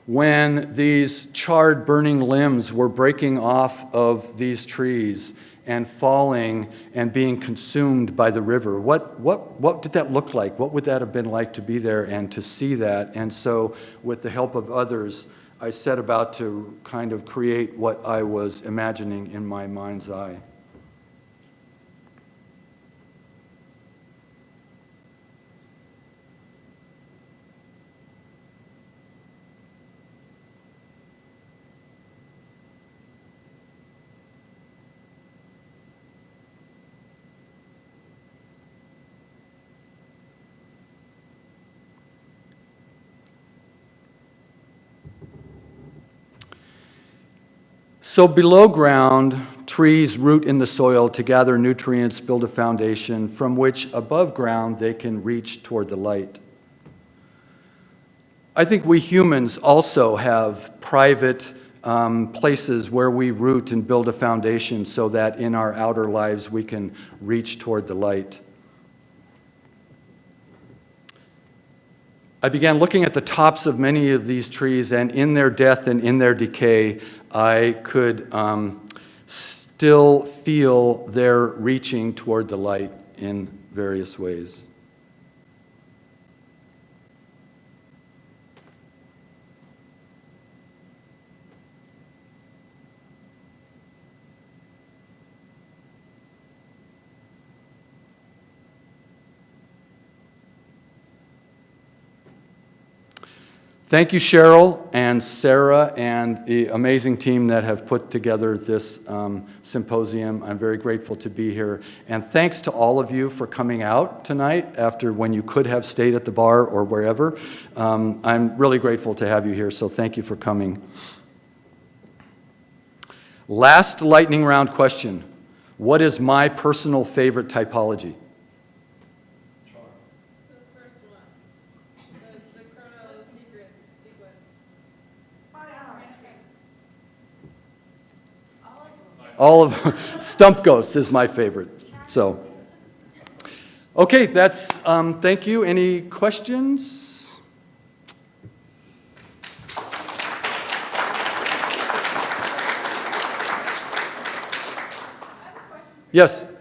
when these charred, burning limbs were breaking off of these trees and falling and being consumed by the river? What did that look like? What would that have been like to be there and to see that? And so, with the help of others, I set about to kind of create what I was imagining in my mind's eye. So below ground, trees root in the soil to gather nutrients, build a foundation from which above ground they can reach toward the light. I think we humans also have private places where we root and build a foundation so that in our outer lives we can reach toward the light. I began looking at the tops of many of these trees, and in their death and in their decay, I could still feel their reaching toward the light in various ways. Thank you, Cheryl and Sarah and the amazing team that have put together this symposium. I'm very grateful to be here. And thanks to all of you for coming out tonight after when you could have stayed at the bar or wherever. I'm really grateful to have you here, so thank you for coming. Last lightning round question. What is my personal favorite typology? The first one, the Chronosequence sequence. All of Stump Ghosts is my favorite. So, okay, that's, thank you. Any questions? Yes. There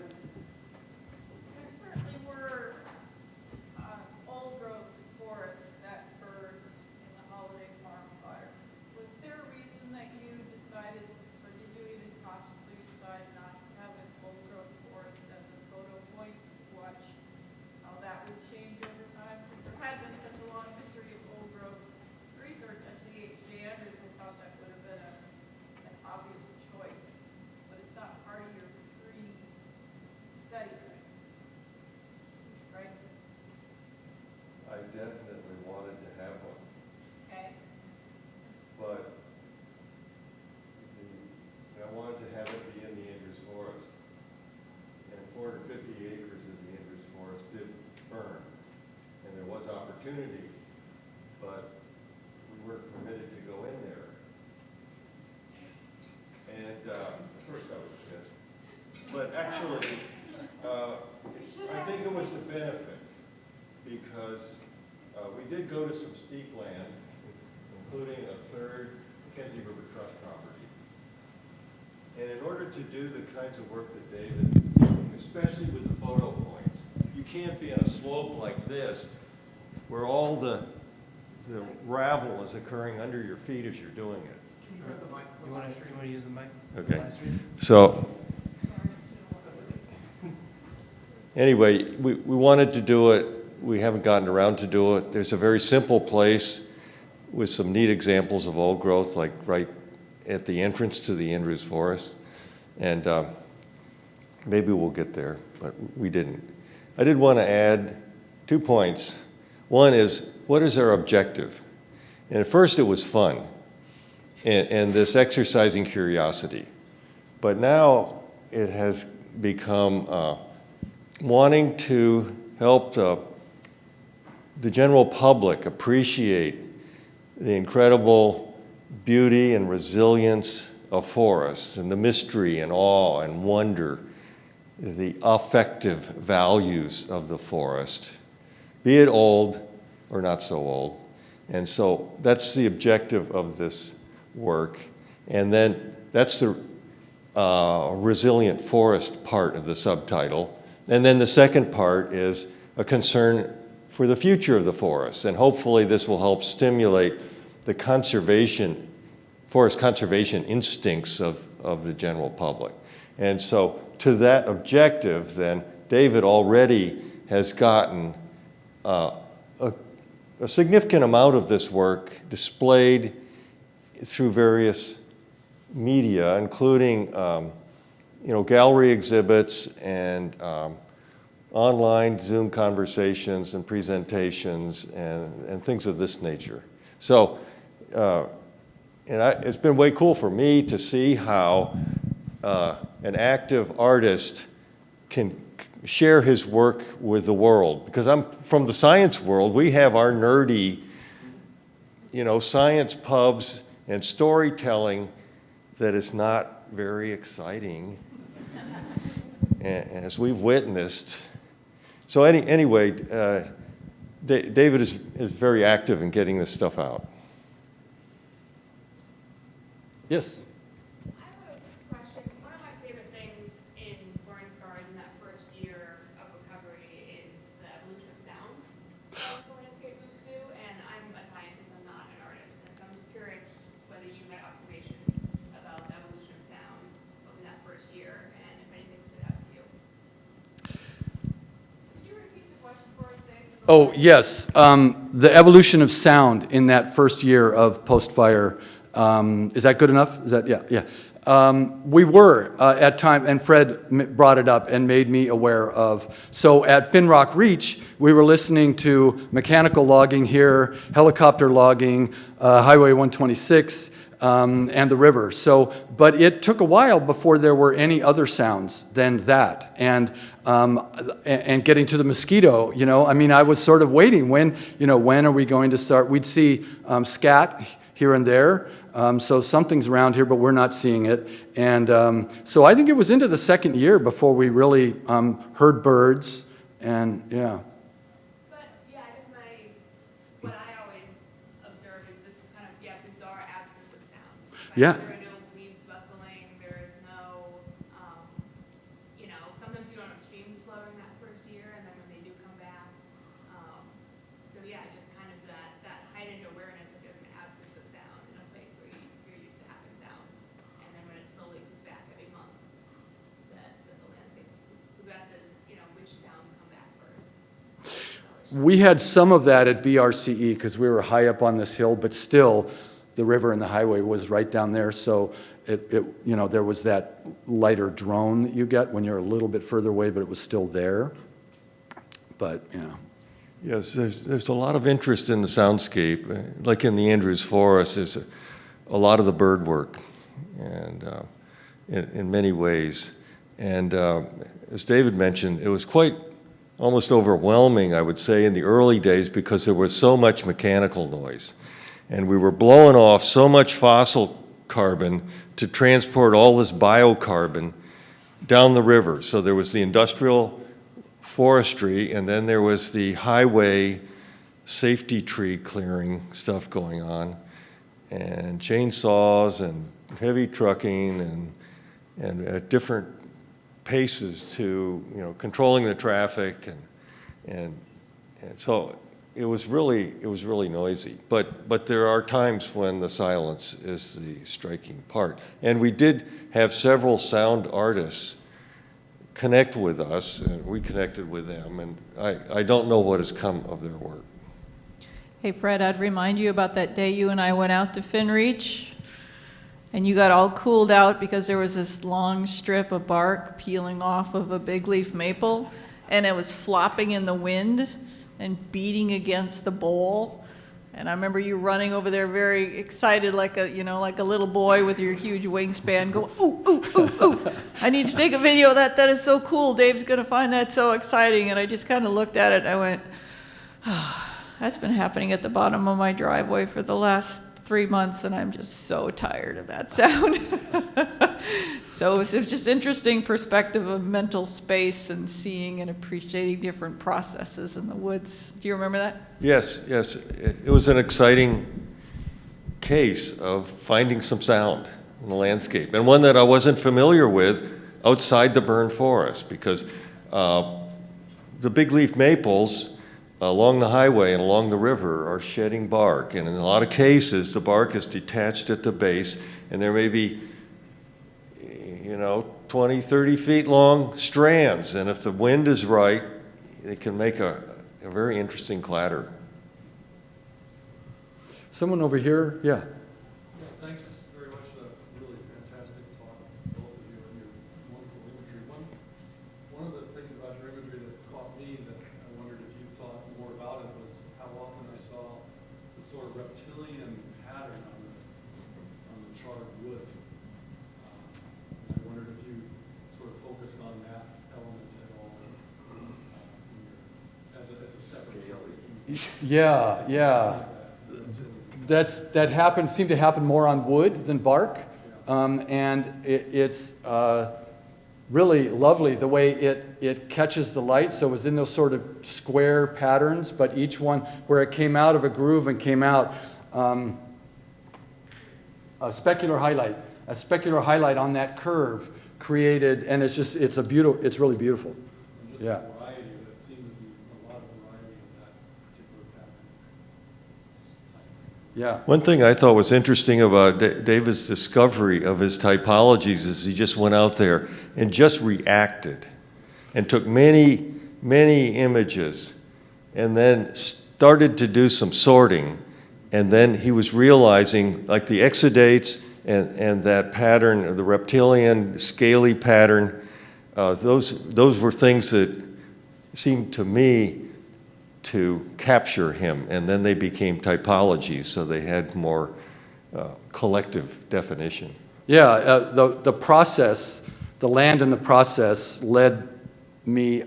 certainly were old growth forests that burned in the holiday farm fire. Was there a reason that you decided, or did you even consciously decide not to have an old growth forest as a photo point to watch how that would change over time? Since there had been such a long history of old growth research at GHJ Andrews, I thought that would have been an obvious choice, but it's not part of your study sites, right? I definitely wanted to have one, Okay. but I wanted to have it be in the Andrews Forest. And 450 acres of the Andrews Forest did burn, and there was opportunity, but we weren't permitted to go in there. And at first I was pissed, but actually, I think it was a benefit, because we did go to some steep land, including a third McKenzie River Trust property. And in order to do the kinds of work that David is doing, especially with the photo points, you can't be on a slope like this, where all the ravel is occurring under your feet as you're doing it. You want to use the mic? Okay. So, anyway, we wanted to do it. We haven't gotten around to do it. There's a very simple place with some neat examples of old growth, like right at the entrance to the Andrews Forest. And maybe we'll get there, but we didn't. I did want to add 2 points. One is, what is our objective? And at first it was fun, and this exercising curiosity. But now it has become wanting to help the general public appreciate the incredible beauty and resilience of forests, and the mystery and awe and wonder, the affective values of the forest, be it old or not so old. And so that's the objective of this work. And then that's the resilient forest part of the subtitle. And then the second part is a concern for the future of the forest. And hopefully this will help stimulate the forest conservation instincts of the general public. And so to that objective, then, David already has gotten a significant amount of this work displayed through various media, including gallery exhibits and online Zoom conversations and presentations and things of this nature. So, it's been way cool for me to see how an active artist can share his work with the world. Because I'm from the science world, we have our nerdy, science pubs and storytelling that is not very exciting, as we've witnessed. So anyway, David is very active in getting this stuff out. Yes. I have a question. One of my favorite things in Boring Scars in that first year of recovery is the evolution of sound as the landscape moves through. And I'm a scientist, I'm not an artist. And so I'm just curious whether you had observations about the evolution of sound in that first year and if anything stood out to you. Can you repeat the question for us, Dave? Oh, yes. The evolution of sound in that first year of post-fire. Is that good enough? Is that, yeah. We were at time, and Fred brought it up and made me aware of. So at Finrock Reach, we were listening to mechanical logging here, helicopter logging, Highway 126, and the river. So, but it took a while before there were any other sounds than that. And getting to the mosquito, I mean, I was sort of waiting. When are we going to start? We'd see scat here and there. So something's around here, but we're not seeing it. And so I think it was into the second year before we really heard birds. And yeah. But yeah, I guess what I always observe is this kind of, bizarre absence of sounds. Yeah. There are no leaves rustling, there is no, sometimes you don't have streams flowing that first year, and then when they do come back. So yeah, just kind of that heightened awareness that there's an absence of sound in a place where you're used to having sounds. And then when it slowly comes back every month, that the landscape progresses, which sounds come back first. We had some of that at BRCE because we were high up on this hill, but still the river and the highway was right down there. So there was that lighter drone that you get when you're a little bit further away, but it was still there. But, Yes, there's a lot of interest in the soundscape. Like in the Andrews Forest, there's a lot of the bird work, and in many ways. And as David mentioned, it was quite almost overwhelming, I would say, in the early days because there was so much mechanical noise. And we were blowing off so much fossil carbon to transport all this biocarbon down the river. So there was the industrial forestry, and then there was the highway safety tree clearing stuff going on, and chainsaws and heavy trucking and at different paces to controlling the traffic and so it was really noisy. But there are times when the silence is the striking part. And we did have several sound artists connect with us, and we connected with them, and I don't know what has come of their work. Hey, Fred, I'd remind you about that day you and I went out to Finreach, and you got all cooled out because there was this long strip of bark peeling off of a big leaf maple, and it was flopping in the wind and beating against the bowl. And I remember you running over there very excited, like a little boy with your huge wingspan, going, ooh, ooh, ooh, ooh. I need to take a video of that. That is so cool. Dave's gonna find that so exciting. And I just kind of looked at it and I went, that's been happening at the bottom of my driveway for the last 3 months, and I'm just so tired of that sound. So it was just interesting perspective of mental space and seeing and appreciating different processes in the woods. Do you remember that? Yes. It was an exciting case of finding some sound in the landscape, and one that I wasn't familiar with outside the burned forest, because the big leaf maples along the highway and along the river are shedding bark, and in a lot of cases the bark is detached at the base, and there may be 20, 30 feet long strands, and if the wind is right, it can make a very interesting clatter. Someone over here, yeah. Yeah, thanks very much for a really fantastic talk, both of you, and your wonderful imagery. One of the things about your imagery that caught me that I wondered if you thought more about it was how often I saw the sort of reptilian pattern on the charred wood. I wondered if you sort of focused on that element at all as a separate sort. Yeah. That seemed to happen more on wood than bark, and it's really lovely the way it catches the light. So it was in those sort of square patterns, but each one where it came out of a groove and came out a specular highlight on that curve created, and it's really beautiful. And just Yeah. a variety, that seemed to be a lot of variety in that particular pattern. Yeah. One thing I thought was interesting about David's discovery of his typologies is he just went out there and just reacted and took many, many images and then started to do some sorting. And then he was realizing, like the exudates and that pattern, the reptilian scaly pattern, those were things that seemed to me to capture him, and then they became typologies, so they had more collective definition. Yeah, the process, the land and the process led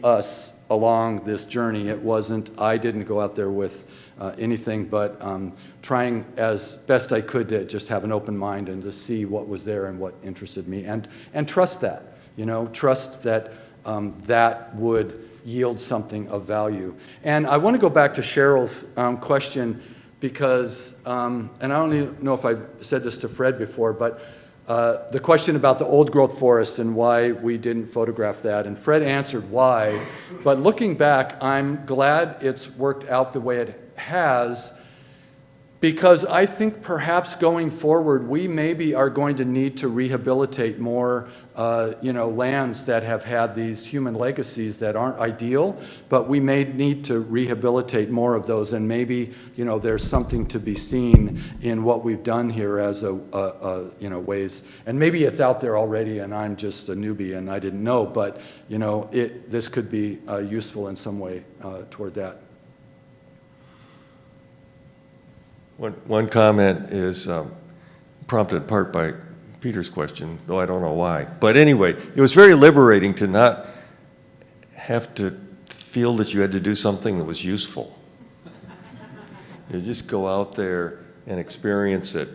us along this journey. It wasn't, I didn't go out there with anything but trying as best I could to just have an open mind and to see what was there and what interested me, and trust that, trust that that would yield something of value. And I want to go back to Cheryl's question because, and I don't even know if I've said this to Fred before, but the question about the old growth forest and why we didn't photograph that, and Fred answered why, but looking back, I'm glad it's worked out the way it has, because I think perhaps going forward, we maybe are going to need to rehabilitate more lands that have had these human legacies that aren't ideal, but we may need to rehabilitate more of those, and maybe, there's something to be seen in what we've done here as ways, and maybe it's out there already and I'm just a newbie and I didn't know, but, this could be useful in some way toward that. One comment is prompted in part by Peter's question, though I don't know why. But anyway, it was very liberating to not have to feel that you had to do something that was useful. You just go out there and experience it.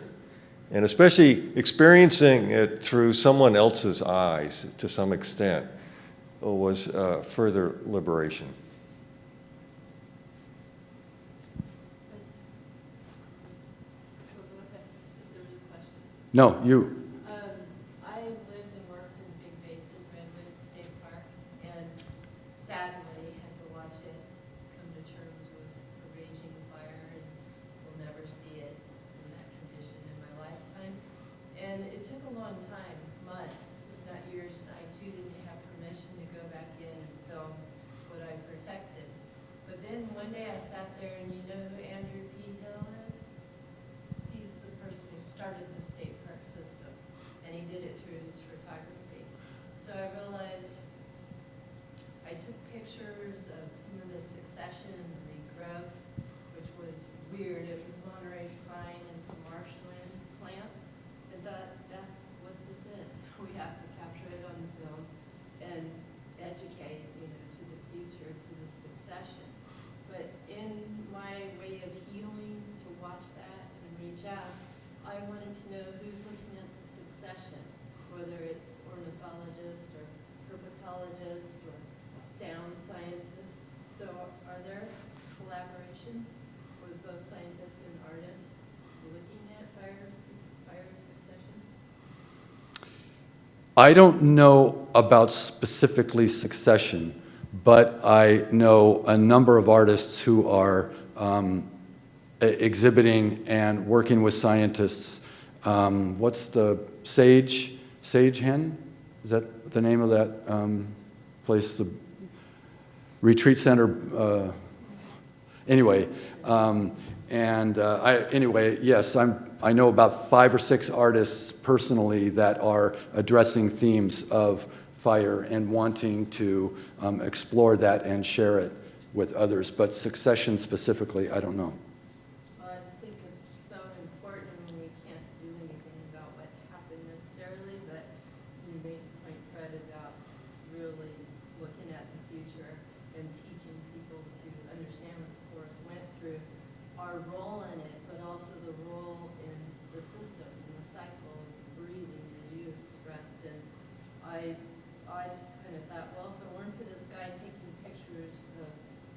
And especially experiencing it through someone else's eyes to some extent was further liberation. No, you. I lived and worked in Big Basin Redwood State Park, and sadly had to watch it come to terms with a raging fire, and will never see it in that condition in my lifetime. And it took a long time, months, if not years, and I too didn't have permission to go back in and film what I protected. But then one day I sat there, and you know who Andrew P. Hill is? He's the person who started the state park system, and he did it through his photography. So I realized I took pictures of some of the succession and the regrowth, which was weird. It was Monterey pine and some marshland plants, and thought, that's what this is. We have to capture it on film and educate, to the future, to the succession. But in my way of healing, to watch that and reach out, I wanted to know who's looking at the succession, whether it's ornithologists or herpetologists or sound scientists. So are there collaborations with both scientists and artists looking at fire succession? I don't know about specifically succession, but I know a number of artists who are exhibiting and working with scientists. What's the Sage Hen? Is that the name of that place? The retreat center? Anyway, yes, I know about 5 or 6 artists personally that are addressing themes of fire and wanting to explore that and share it with others. But succession specifically, I don't know. I just think it's so important, and we can't do anything about what happened necessarily, but you made the point, Fred, about really looking at the future and teaching people to understand what the forest went through, our role in it, but also the role in the system, in the cycle of breathing, as you expressed. And I just kind of thought, well, if it weren't for this guy taking pictures of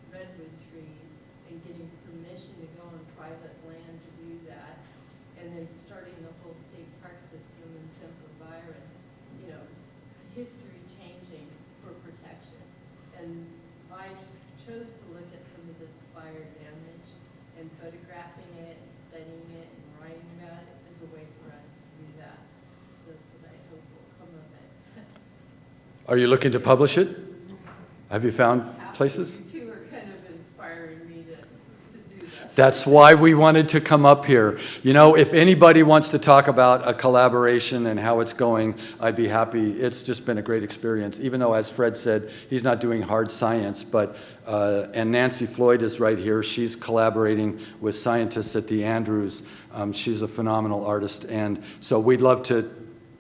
redwood trees and getting permission to go on private land to do that, and then starting the whole state park system in Semper Virens, it's history changing for protection. And I chose to look at some of this fire damage, and photographing it and studying it and writing about it as a way for us to do that. So that I hope will come of it. Are you looking to publish it? Have you found places? You two are kind of inspiring me to do this. That's why we wanted to come up here. You know, if anybody wants to talk about a collaboration and how it's going, I'd be happy. It's just been a great experience, even though, as Fred said, he's not doing hard science, but, and Nancy Floyd is right here. She's collaborating with scientists at the Andrews. She's a phenomenal artist, and so we'd love to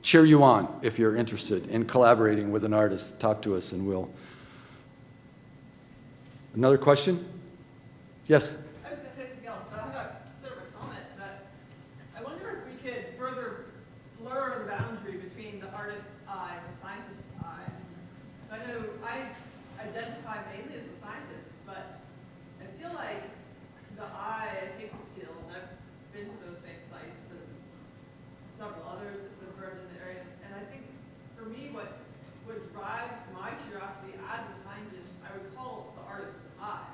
cheer you on if you're interested in collaborating with an artist. Talk to us and we'll. Another question? Yes? I was going to say something else, but I have a sort of a comment that I wonder if we could further blur the boundary between the artist's eye and the scientist's eye. So I know I identify mainly as a scientist, but I feel like the eye, I take to the field, and I've been to those same sites and several others that have burned in the area. And I think for me, what drives my curiosity as a scientist, I would call the artist's eye.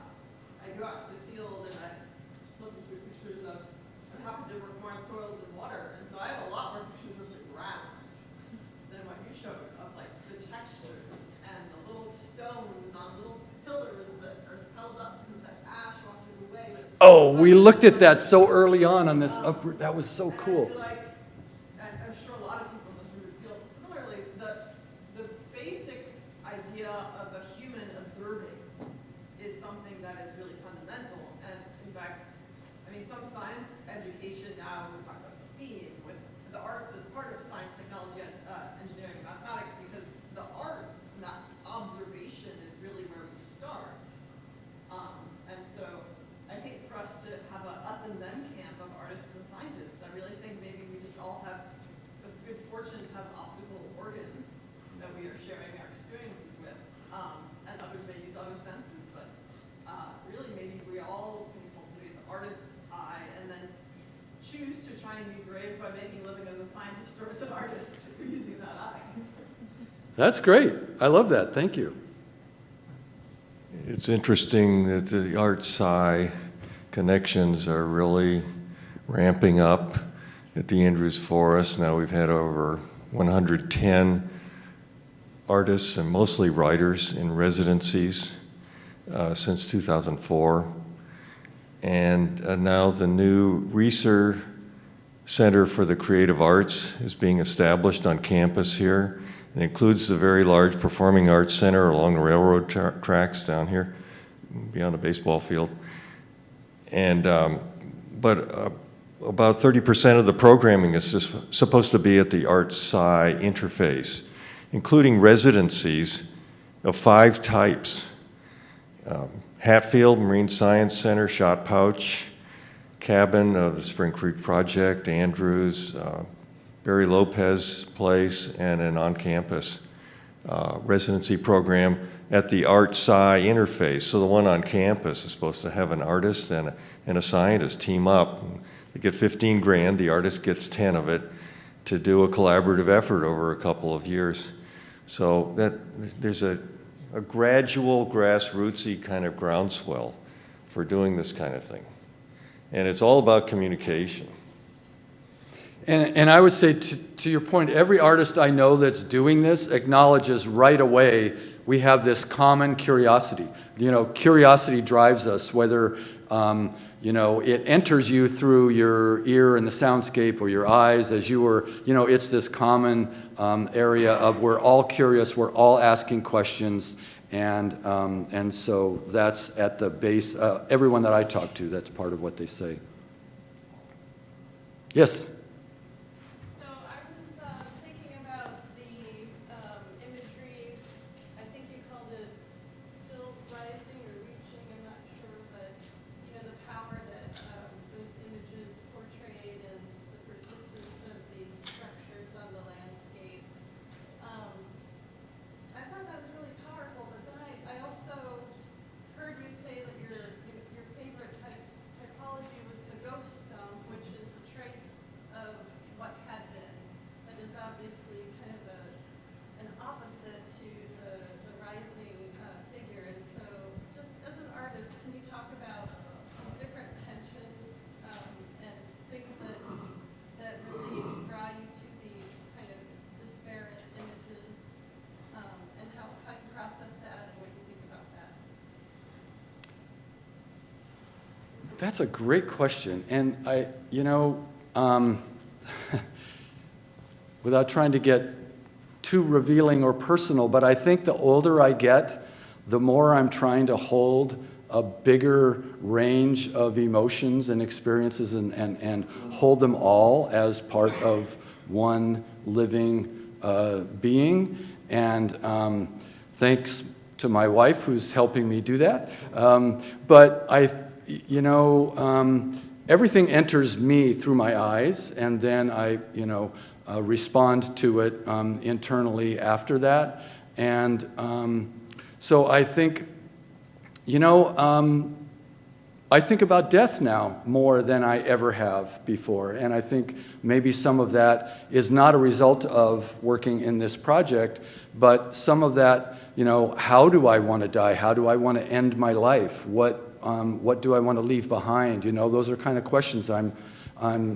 I go out to the field and I look through pictures of, I happen to work more on soils and water, and so I have a lot more pictures of the ground than what you showed, of like the textures and the little stones on little pillars that are held up because the ash washes away. But it's Oh, we looked at that so early on this upward. That was so and cool. I feel like, and I'm sure a lot of people in this room feel similarly, the basic idea of a human observing is something that is really fundamental. And in fact, I mean, some science education now, we talk about STEAM, with the arts as part of science, technology, and engineering, mathematics, because the arts and that observation is really where we start. And so I hate for us to have a us and them camp of artists and scientists. I really think maybe we just all have the good fortune to have optical organs that we are sharing our experiences with. And others may use other senses, but really maybe we all can cultivate the artist's eye and then choose to try and be brave by making a living as a scientist or as an artist using that eye. That's great. I love that. Thank you. It's interesting that the art-sci connections are really ramping up at the Andrews Forest. Now we've had over 110 artists and mostly writers in residencies since 2004. And now the new Research Center for the Creative Arts is being established on campus here. It includes the very large Performing Arts Center along the railroad tracks down here, beyond the baseball field. And, but about 30% of the programming is supposed to be at the art-sci interface, including residencies of 5 types. Hatfield Marine Science Center, Shot Pouch, Cabin of the Spring Creek Project, Andrews, Barry Lopez Place, and an on-campus residency program at the art-sci interface. So the one on campus is supposed to have an artist and a scientist team up. They get 15 grand, the artist gets 10 of it, to do a collaborative effort over a couple of years. So that there's a gradual, grassrootsy kind of groundswell for doing this kind of thing. And it's all about communication. And I would say, to your point, every artist I know that's doing this acknowledges right away we have this common curiosity. You know, curiosity drives us, whether you know, it enters you through your ear in the soundscape or your eyes as you were, you know, it's this common area of we're all curious, we're all asking questions, and so that's at the base. Everyone that I talk to, that's part of what they say. Yes? So I was thinking about the imagery, I think you called it still rising or reaching, I'm not sure, but you know, the power that those images portrayed and the persistence of these structures on the landscape. I thought that was really powerful, but then I also heard you say that your favorite typology was the ghost stone, which is a trace That's a great question, and without trying to get too revealing or personal, but I think the older I get, the more I'm trying to hold a bigger range of emotions and experiences and hold them all as part of one living being. And thanks to my wife who's helping me do that. But everything enters me through my eyes, and then I, respond to it internally after that. And so I think, I think about death now more than I ever have before. And I think maybe some of that is not a result of working in this project, but some of that, how do I want to die? How do I want to end my life? What do I want to leave behind? Those are kind of questions I'm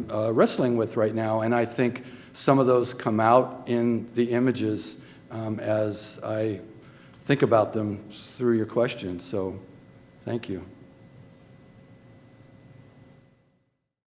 wrestling with right now. And I think some of those come out in the images as I think about them through your questions. So thank you.